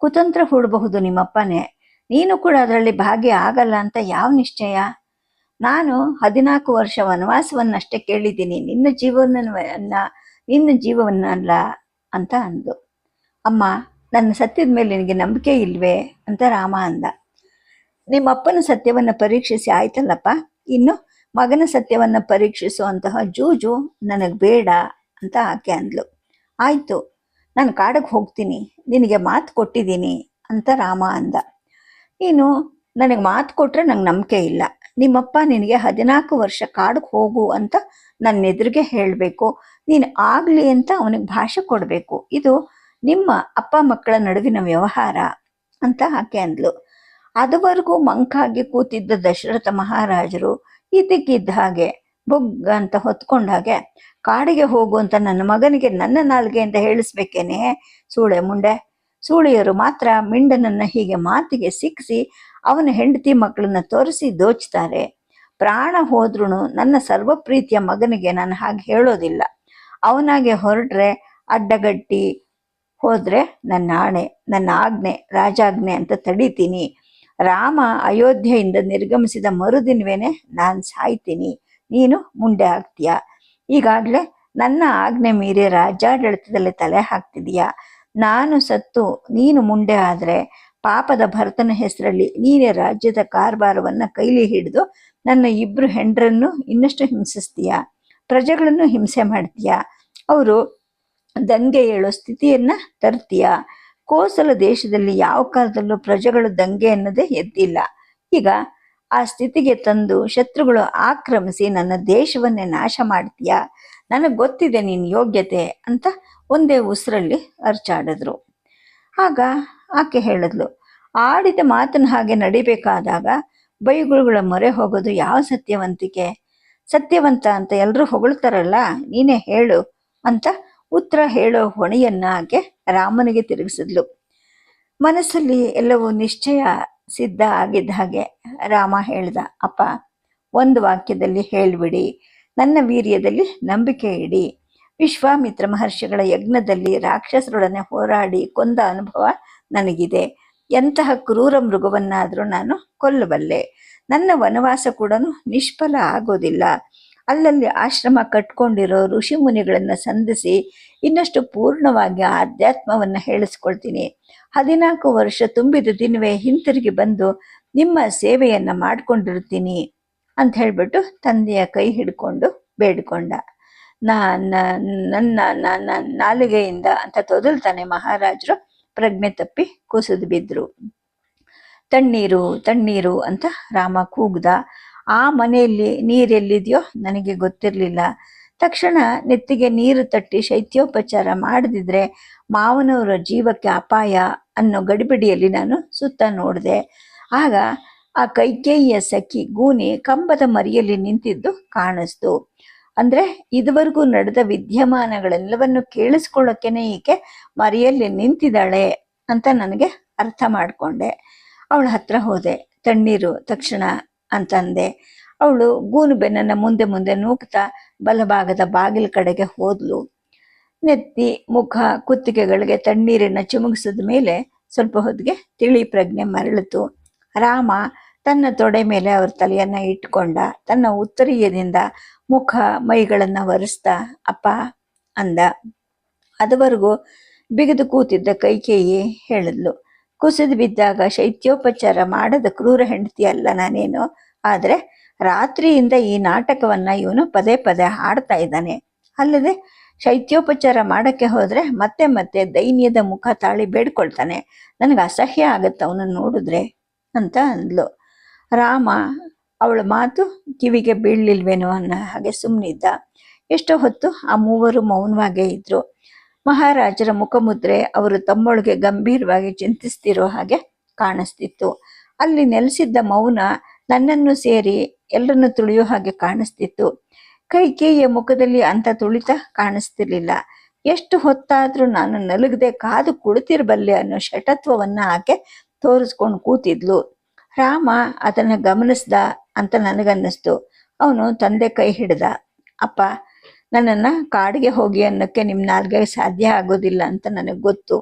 A: ಕುತಂತ್ರ ಹೂಡಬಹುದು ನಿಮ್ಮಪ್ಪನೇ. ನೀನು ಕೂಡ ಅದರಲ್ಲಿ ಭಾಗಿ ಆಗಲ್ಲ ಅಂತ ಯಾವ ನಿಶ್ಚಯ? ನಾನು 14 ವರ್ಷ ವನವಾಸವನ್ನಷ್ಟೇ ಕೇಳಿದ್ದೀನಿ, ನಿನ್ನ ಜೀವವನ್ನಲ್ಲ ಅಂತ ಅಂದು. ಅಮ್ಮ, ನನ್ನ ಸತ್ಯದ ಮೇಲೆ ನಿನಗೆ ನಂಬಿಕೆ ಇಲ್ವೇ ಅಂತ ರಾಮ ಅಂದ. ನಿಮ್ಮಪ್ಪನ ಸತ್ಯವನ್ನು ಪರೀಕ್ಷಿಸಿ ಆಯ್ತಲ್ಲಪ್ಪ, ಇನ್ನು ಮಗನ ಸತ್ಯವನ್ನು ಪರೀಕ್ಷಿಸುವಂತಹ ಜೂಜು ನನಗೆ ಬೇಡ ಅಂತ ಆಕೆ ಅಂದ್ಲು. ಆಯಿತು, ನಾನು ಕಾಡಿಗೆ ಹೋಗ್ತೀನಿ, ನಿನಗೆ ಮಾತು ಕೊಟ್ಟಿದ್ದೀನಿ ಅಂತ ರಾಮ ಅಂದ. ನೀನು ನನಗೆ ಮಾತು ಕೊಟ್ಟರೆ ನಂಗೆ ನಂಬಿಕೆ ಇಲ್ಲ. ನಿಮ್ಮಪ್ಪ ನಿನಗೆ 14 ವರ್ಷ ಕಾಡಿಗೆ ಹೋಗು ಅಂತ ನನ್ನ ಎದುರಿಗೆ ಹೇಳಬೇಕು, ನೀನು ಆಗಲಿ ಅಂತ ಅವನಿಗೆ ಭಾಷೆ ಕೊಡಬೇಕು. ಇದು ನಿಮ್ಮ ಅಪ್ಪ ಮಕ್ಕಳ ನಡುವಿನ ವ್ಯವಹಾರ ಅಂತ ಆಕೆ ಅಂದ್ಲು. ಅದುವರೆಗೂ ಮಂಕಾಗಿ ಕೂತಿದ್ದ ದಶರಥ ಮಹಾರಾಜರು ಇದಕ್ಕಿದ್ದ ಹಾಗೆ ಬುಗ್ಗ ಅಂತ ಹೊತ್ಕೊಂಡ ಹಾಗೆ, ಕಾಡಿಗೆ ಹೋಗು ಅಂತ ನನ್ನ ಮಗನಿಗೆ ನನ್ನ ನಾಲ್ಗೆಯಿಂದ ಹೇಳಿಸ್ಬೇಕೇನೆ? ಸೂಳೆ ಮುಂಡೆ, ಸೂಳಿಯರು ಮಾತ್ರ ಮಿಂಡನನ್ನ ಹೀಗೆ ಮಾತಿಗೆ ಸಿಕ್ಕಿಸಿ ಅವನ ಹೆಂಡತಿ ಮಕ್ಕಳನ್ನ ತೋರಿಸಿ ದೋಚ್ತಾರೆ. ಪ್ರಾಣ ಹೋದ್ರೂ ನನ್ನ ಸರ್ವಪ್ರೀತಿಯ ಮಗನಿಗೆ ನಾನು ಹಾಗೆ ಹೇಳೋದಿಲ್ಲ. ಅವನಾಗೆ ಹೊರಟ್ರೆ, ಅಡ್ಡಗಟ್ಟಿ ಹೋದ್ರೆ ನನ್ನ ಆಣೆ, ನನ್ನ ಆಜ್ಞೆ, ರಾಜಾಜ್ಞೆ ಅಂತ ತಡೀತೀನಿ. ರಾಮ ಅಯೋಧ್ಯೆಯಿಂದ ನಿರ್ಗಮಿಸಿದ ಮರುದಿನವೇನೆ ನಾನು ಸಾಯ್ತೀನಿ, ನೀನು ಮುಂಡೆ ಆಗ್ತೀಯ. ಈಗಾಗಲೇ ನನ್ನ ಆಜ್ಞೆ ಮೀರಿ ರಾಜ್ಯಾಡಳಿತದಲ್ಲಿ ತಲೆ ಹಾಕ್ತಿದೀಯ. ನಾನು ಸತ್ತು ನೀನು ಮುಂಡೆ ಆದರೆ ಪಾಪದ ಭರತನ ಹೆಸರಲ್ಲಿ ನೀನೇ ರಾಜ್ಯದ ಕಾರ್ಭಾರವನ್ನು ಕೈಲಿ ಹಿಡಿದು ನನ್ನ 2 ಹೆಂಡ್ರನ್ನು ಇನ್ನಷ್ಟು ಹಿಂಸಿಸ್ತೀಯ, ಪ್ರಜೆಗಳನ್ನು ಹಿಂಸೆ ಮಾಡ್ತೀಯ, ಅವರು ದಂಗೆ ಏಳೋ ಸ್ಥಿತಿಯನ್ನ ತರ್ತೀಯ. ಕೋಸಲ ದೇಶದಲ್ಲಿ ಯಾವ ಕಾಲದಲ್ಲೂ ಪ್ರಜೆಗಳು ದಂಗೆ ಅನ್ನೋದೇ ಎದ್ದಿಲ್ಲ. ಈಗ ಆ ಸ್ಥಿತಿಗೆ ತಂದು ಶತ್ರುಗಳು ಆಕ್ರಮಿಸಿ ನನ್ನ ದೇಶವನ್ನೇ ನಾಶ ಮಾಡ್ತೀಯ. ನನಗೆ ಗೊತ್ತಿದೆ ನಿನ್ನ ಯೋಗ್ಯತೆ ಅಂತ ಒಂದೇ ಉಸಿರಲ್ಲಿ ಅರ್ಚಾಡಿದ್ರು. ಆಗ ಆಕೆ ಹೇಳಿದ್ಲು, ಆಡಿದ ಮಾತನ್ನ ಹಾಗೆ ನಡಿಬೇಕಾದಾಗ ಬೈಗುಳುಗಳ ಮೊರೆ ಹೋಗೋದು ಯಾವ ಸತ್ಯವಂತಿಕೆ? ಸತ್ಯವಂತ ಅಂತ ಎಲ್ಲರೂ ಹೊಗಳ್ತಾರಲ್ಲ, ನೀನೇ ಹೇಳು ಅಂತ ಉತ್ತರ ಹೇಳೋ ಹೊಣೆಯನ್ನ ಆಕೆ ರಾಮನಿಗೆ ತಿರುಗಿಸಿದ್ಲು. ಮನಸ್ಸಲ್ಲಿ ಎಲ್ಲವೂ ನಿಶ್ಚಯ ಸಿದ್ಧ ಆಗಿದ್ದ ಹಾಗೆ ರಾಮ ಹೇಳ್ದ, ಅಪ್ಪ, ಒಂದು ವಾಕ್ಯದಲ್ಲಿ ಹೇಳ್ಬಿಡಿ, ನನ್ನ ವೀರ್ಯದಲ್ಲಿ ನಂಬಿಕೆ ಇಡಿ. ವಿಶ್ವಾಮಿತ್ರ ಮಹರ್ಷಿಗಳ ಯಜ್ಞದಲ್ಲಿ ರಾಕ್ಷಸರೊಡನೆ ಹೋರಾಡಿ ಕೊಂದ ಅನುಭವ ನನಗಿದೆ. ಎಂತಹ ಕ್ರೂರ ಮೃಗವನ್ನಾದರೂ ನಾನು ಕೊಲ್ಲಬಲ್ಲೆ. ನನ್ನ ವನವಾಸ ಕೂಡ ನಿಷ್ಫಲ ಆಗೋದಿಲ್ಲ. ಅಲ್ಲಲ್ಲಿ ಆಶ್ರಮ ಕಟ್ಕೊಂಡಿರೋ ಋಷಿ ಮುನಿಗಳನ್ನು ಸಂಧಿಸಿ ಇನ್ನಷ್ಟು ಪೂರ್ಣವಾಗಿ ಆಧ್ಯಾತ್ಮವನ್ನು ಹೇಳಿಸ್ಕೊಳ್ತೀನಿ. 14 ವರ್ಷ ತುಂಬಿದ ದಿನವೇ ಹಿಂತಿರುಗಿ ಬಂದು ನಿಮ್ಮ ಸೇವೆಯನ್ನ ಮಾಡ್ಕೊಂಡಿರ್ತೀನಿ ಅಂತ ಹೇಳ್ಬಿಟ್ಟು ತಂದೆಯ ಕೈ ಹಿಡ್ಕೊಂಡು ಬೇಡ್ಕೊಂಡ. ನನ್ನ ನಾಲಿಗೆಯಿಂದ ಅಂತ ತೊದಲ್ತಾನೆ ಮಹಾರಾಜರು ಪ್ರಜ್ಞೆ ತಪ್ಪಿ ಕುಸಿದು ಬಿದ್ರು. ತಣ್ಣೀರು ತಣ್ಣೀರು ಅಂತ ರಾಮ ಕೂಗ್ದ. ಆ ಮನೆಯಲ್ಲಿ ನೀರೆಲ್ಲಿದೆಯೋ ನನಗೆ ಗೊತ್ತಿರಲಿಲ್ಲ. ತಕ್ಷಣ ನೆತ್ತಿಗೆ ನೀರು ತಟ್ಟಿ ಶೈತ್ಯೋಪಚಾರ ಮಾಡದಿದ್ರೆ ಮಾವನವರ ಜೀವಕ್ಕೆ ಅಪಾಯ ಅನ್ನೋ ಗಡಿಬಿಡಿಯಲ್ಲಿ ನಾನು ಸುತ್ತ ನೋಡಿದೆ. ಆಗ ಆ ಕೈಕೇಯಿಯ ಸಖಿ ಗೂನಿ ಕಂಬದ ಮರಿಯಲ್ಲಿ ನಿಂತಿದ್ದು ಕಾಣಿಸ್ತು. ಅಂದ್ರೆ ಇದುವರೆಗೂ ನಡೆದ ವಿದ್ಯಮಾನಗಳೆಲ್ಲವನ್ನು ಕೇಳಿಸ್ಕೊಳ್ಳೋಕೆನೆ ಈಕೆ ಮರಿಯಲ್ಲಿ ನಿಂತಿದ್ದಾಳೆ ಅಂತ ನನಗೆ ಅರ್ಥ ಮಾಡ್ಕೊಂಡೆ. ಅವಳ ಹತ್ರ ಹೋದೆ. ತಣ್ಣೀರು ತಕ್ಷಣ ಅಂತಂದೆ. ಅವಳು ಗೂನು ಬೆನ್ನನ್ನ ಮುಂದೆ ಮುಂದೆ ನೂಕ್ತಾ ಬಲಭಾಗದ ಬಾಗಿಲ ಕಡೆಗೆ ಹೋದ್ಲು. ನೆತ್ತಿ ಮುಖ ಕುತ್ತಿಗೆಗಳಿಗೆ ತಣ್ಣೀರನ್ನ ಚಿಮುಗಿಸಿದ ಮೇಲೆ ಸ್ವಲ್ಪ ಹೊತ್ತಿಗೆ ತಿಳಿ ಪ್ರಜ್ಞೆ ಮರಳಿತು. ರಾಮ ತನ್ನ ತೊಡೆ ಮೇಲೆ ಅವ್ರ ತಲೆಯನ್ನ ಇಟ್ಕೊಂಡ. ತನ್ನ ಉತ್ತರೀಯದಿಂದ ಮುಖ ಮೈಗಳನ್ನ ಒರೆಸ್ತಾ ಅಪ್ಪ ಅಂದ. ಅದುವರೆಗೂ ಬಿಗಿದು ಕೂತಿದ್ದ ಕೈಕೇಯಿ ಹೇಳಿದ್ಲು, ಕುಸಿದು ಬಿದ್ದಾಗ ಶೈತ್ಯೋಪಚಾರ ಮಾಡದ ಕ್ರೂರ ಹೆಂಡತಿ ಅಲ್ಲ ನಾನೇನು. ಆದ್ರೆ ರಾತ್ರಿಯಿಂದ ಈ ನಾಟಕವನ್ನ ಇವನು ಪದೇ ಪದೇ ಹಾಡ್ತಾ ಇದ್ದಾನೆ. ಅಲ್ಲದೆ ಶೈತ್ಯೋಪಚಾರ ಮಾಡಕ್ಕೆ ಹೋದ್ರೆ ಮತ್ತೆ ಮತ್ತೆ ದೈನ್ಯದ ಮುಖ ತಾಳಿ ಬೇಡ್ಕೊಳ್ತಾನೆ. ನನಗೆ ಅಸಹ್ಯ ಆಗತ್ತೆ ಅವನನ್ನು ನೋಡಿದ್ರೆ ಅಂತ ಅಂದ್ಲು. ರಾಮ ಅವಳ ಮಾತು ಕಿವಿಗೆ ಬೀಳಲಿಲ್ವೇನೋ ಅನ್ನೋ ಹಾಗೆ ಸುಮ್ಮನಿದ್ದ. ಎಷ್ಟೋ ಹೊತ್ತು ಆ ಮೂವರು ಮೌನವಾಗೇ ಇದ್ರು. ಮಹಾರಾಜರ ಮುಖಮುದ್ರೆ ಅವರು ತಮ್ಮೊಳಗೆ ಗಂಭೀರವಾಗಿ ಚಿಂತಿಸ್ತಿರೋ ಹಾಗೆ ಕಾಣಿಸ್ತಿತ್ತು. ಅಲ್ಲಿ ನೆಲೆಸಿದ್ದ ಮೌನ ನನ್ನನ್ನು ಸೇರಿ ಎಲ್ಲರನ್ನು ತುಳಿಯೋ ಹಾಗೆ ಕಾಣಿಸ್ತಿತ್ತು. ಕೈಕೇಯಿಯ ಮುಖದಲ್ಲಿ ಅಂತ ತುಳಿತ ಕಾಣಿಸ್ತಿರ್ಲಿಲ್ಲ. ಎಷ್ಟು ಹೊತ್ತಾದ್ರೂ ನಾನು ನಲುಗದೆ ಕಾದು ಕುಳಿತಿರಬಲ್ಲೆ ಅನ್ನೋ ಶಟತ್ವವನ್ನ ಆಕೆ ತೋರಿಸ್ಕೊಂಡು ಕೂತಿದ್ಲು. ರಾಮ ಅದನ್ನ ಗಮನಿಸ್ದ ಅಂತ ನನಗನ್ನಿಸ್ತು. ಅವನು ತಂದೆ ಕೈ ಹಿಡ್ದ. ಅಪ್ಪ, ನನ್ನನ್ನ ಕಾಡಿಗೆ ಹೋಗಿ ಅನ್ನೋಕ್ಕೆ ನಿಮ್ಮ ನಾಲ್ಗೆಗೆ ಸಾಧ್ಯ ಆಗೋದಿಲ್ಲ ಅಂತ ನನಗೆ ಗೊತ್ತು.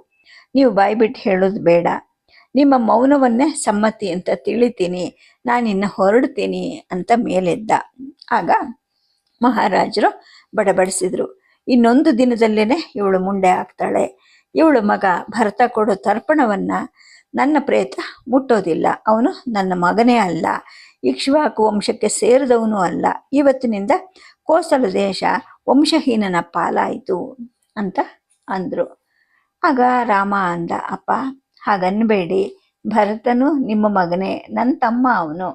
A: ನೀವು ಬಾಯ್ಬಿಟ್ಟು ಹೇಳೋದು ಬೇಡ. ನಿಮ್ಮ ಮೌನವನ್ನೇ ಸಮ್ಮತಿ ಅಂತ ತಿಳಿತೀನಿ. ನಾನಿನ್ನ ಹೊರಡ್ತೀನಿ ಅಂತ ಮೇಲೆದ್ದ. ಆಗ ಮಹಾರಾಜರು ಬಡಬಡಿಸಿದ್ರು, ಇನ್ನೊಂದು ದಿನದಲ್ಲೇನೆ ಇವಳು ಮುಂಡೆ ಆಗ್ತಾಳೆ. ಇವಳು ಮಗ ಭರತ ಕೊಡೋ ತರ್ಪಣವನ್ನ ನನ್ನ ಪ್ರೇತ ಮುಟ್ಟೋದಿಲ್ಲ. ಅವನು ನನ್ನ ಮಗನೇ ಅಲ್ಲ, ಇಕ್ಷ್ವಾಕು ವಂಶಕ್ಕೆ ಸೇರಿದವನು ಅಲ್ಲ. ಇವತ್ತಿನಿಂದ ಕೋಸಲ ದೇಶ ವಂಶಹೀನನ ಪಾಲಾಯಿತು ಅಂತ ಅಂದ್ರು. ಆಗ ರಾಮ ಅಂದ, ಅಪ್ಪ ಹಾಗನ್ಬೇಡಿ, ಭರತನು ನಿಮ್ಮ ಮಗನೇ, ನನ್ನ ತಮ್ಮ ಅವನು.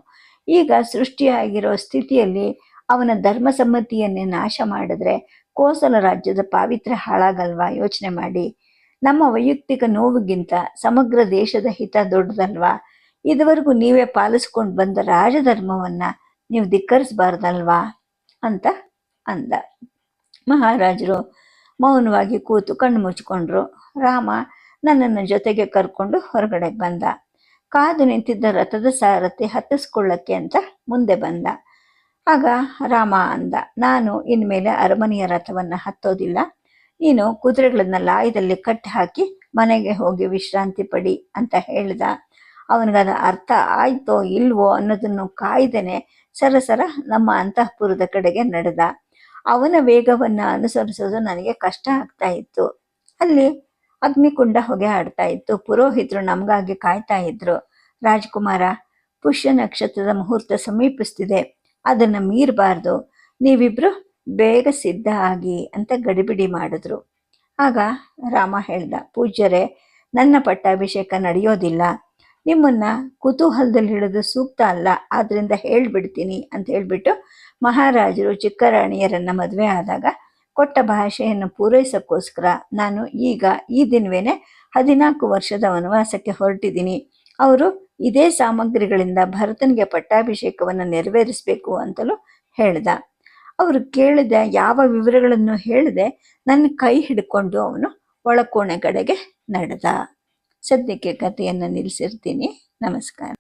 A: ಈಗ ಸೃಷ್ಟಿಯಾಗಿರೋ ಸ್ಥಿತಿಯಲ್ಲಿ ಅವನ ಧರ್ಮಸಮ್ಮತಿಯನ್ನೇ ನಾಶ ಮಾಡಿದ್ರೆ ಕೋಸಲ ರಾಜ್ಯದ ಪಾವಿತ್ರ್ಯ ಹಾಳಾಗಲ್ವಾ? ಯೋಚನೆ ಮಾಡಿ. ನಮ್ಮ ವೈಯಕ್ತಿಕ ನೋವಿಗಿಂತ ಸಮಗ್ರ ದೇಶದ ಹಿತ ದೊಡ್ಡದಲ್ವಾ? ಇದುವರೆಗೂ ನೀವೇ ಪಾಲಿಸ್ಕೊಂಡು ಬಂದ ರಾಜಧರ್ಮವನ್ನ ನೀವು ಧಿಕ್ಕರಿಸಬಾರ್ದಲ್ವಾ ಅಂತ ಅಂದ. ಮಹಾರಾಜರು ಮೌನವಾಗಿ ಕೂತು ಕಣ್ಣು ಮುಚ್ಕೊಂಡ್ರು. ರಾಮ ನನ್ನನ್ನು ಜೊತೆಗೆ ಕರ್ಕೊಂಡು ಹೊರಗಡೆ ಬಂದ. ಕಾದು ನಿಂತಿದ್ದ ರಥದ ಸಾರಥಿ ಹತ್ತಿಸ್ಕೊಳ್ಳಕ್ಕೆ ಅಂತ ಮುಂದೆ ಬಂದ. ಆಗ ರಾಮ ಅಂದ, ನಾನು ಇನ್ಮೇಲೆ ಅರಮನೆಯ ರಥವನ್ನ ಹತ್ತೋದಿಲ್ಲ. ನೀನು ಕುದುರೆಗಳನ್ನ ಲಾಯದಲ್ಲಿ ಕಟ್ಟಿ ಹಾಕಿ ಮನೆಗೆ ಹೋಗಿ ವಿಶ್ರಾಂತಿ ಪಡಿ ಅಂತ ಹೇಳ್ದ. ಅವನಿಗದ ಅರ್ಥ ಆಯ್ತೋ ಇಲ್ವೋ ಅನ್ನೋದನ್ನು ಕಾಯ್ದೇನೆ ಸರಸರ ನಮ್ಮ ಅಂತಃಪುರದ ಕಡೆಗೆ ನಡೆದ. ಅವನ ವೇಗವನ್ನ ಅನುಸರಿಸೋದು ನನಗೆ ಕಷ್ಟ ಆಗ್ತಾ ಇತ್ತು. ಅಲ್ಲಿ ಅಗ್ನಿಕುಂಡ ಹೊಗೆ ಆಡ್ತಾ ಇತ್ತು. ಪುರೋಹಿತರು ನಮಗಾಗಿ ಕಾಯ್ತಾ ಇದ್ರು. ರಾಜ್ಕುಮಾರ, ಪುಷ್ಯ ನಕ್ಷತ್ರದ ಮುಹೂರ್ತ ಸಮೀಪಿಸ್ತಿದೆ, ಅದನ್ನ ಮೀರಬಾರ್ದು. ನೀವಿಬ್ರು ಬೇಗ ಸಿದ್ಧ ಆಗಿ ಅಂತ ಗಡಿಬಿಡಿ ಮಾಡಿದ್ರು. ಆಗ ರಾಮ ಹೇಳ್ದ, ಪೂಜ್ಯರೇ, ನನ್ನ ಪಟ್ಟಾಭಿಷೇಕ ನಡೆಯೋದಿಲ್ಲ. ನಿಮ್ಮನ್ನ ಕುತೂಹಲದಲ್ಲಿ ಹಿಡಿದು ಸೂಕ್ತ ಅಲ್ಲ, ಆದ್ರಿಂದ ಹೇಳ್ಬಿಡ್ತೀನಿ ಅಂತ ಹೇಳ್ಬಿಟ್ಟು ಮಹಾರಾಜರು ಚಿಕ್ಕರಾಣಿಯರನ್ನ ಮದುವೆ ಆದಾಗ ಕೊಟ್ಟ ಭಾಷೆಯನ್ನು ಪೂರೈಸೋಕ್ಕೋಸ್ಕರ ನಾನು ಈಗ ಈ ದಿನವೇನೆ 14 ವರ್ಷದ ವನವಾಸಕ್ಕೆ ಹೊರಟಿದ್ದೀನಿ. ಅವರು ಇದೇ ಸಾಮಗ್ರಿಗಳಿಂದ ಭರತನಿಗೆ ಪಟ್ಟಾಭಿಷೇಕವನ್ನು ನೆರವೇರಿಸಬೇಕು ಅಂತಲೂ ಹೇಳ್ದ. ಅವರು ಕೇಳಿದ ಯಾವ ವಿವರಗಳನ್ನು ಹೇಳದೆ ನನ್ನ ಕೈ ಹಿಡ್ಕೊಂಡು ಅವನು ಒಳಕೋಣೆ ಕಡೆಗೆ ನಡೆದ. ಸದ್ಯಕ್ಕೆ ಕಥೆಯನ್ನು ನಿಲ್ಲಿಸಿರ್ತೀನಿ. ನಮಸ್ಕಾರ.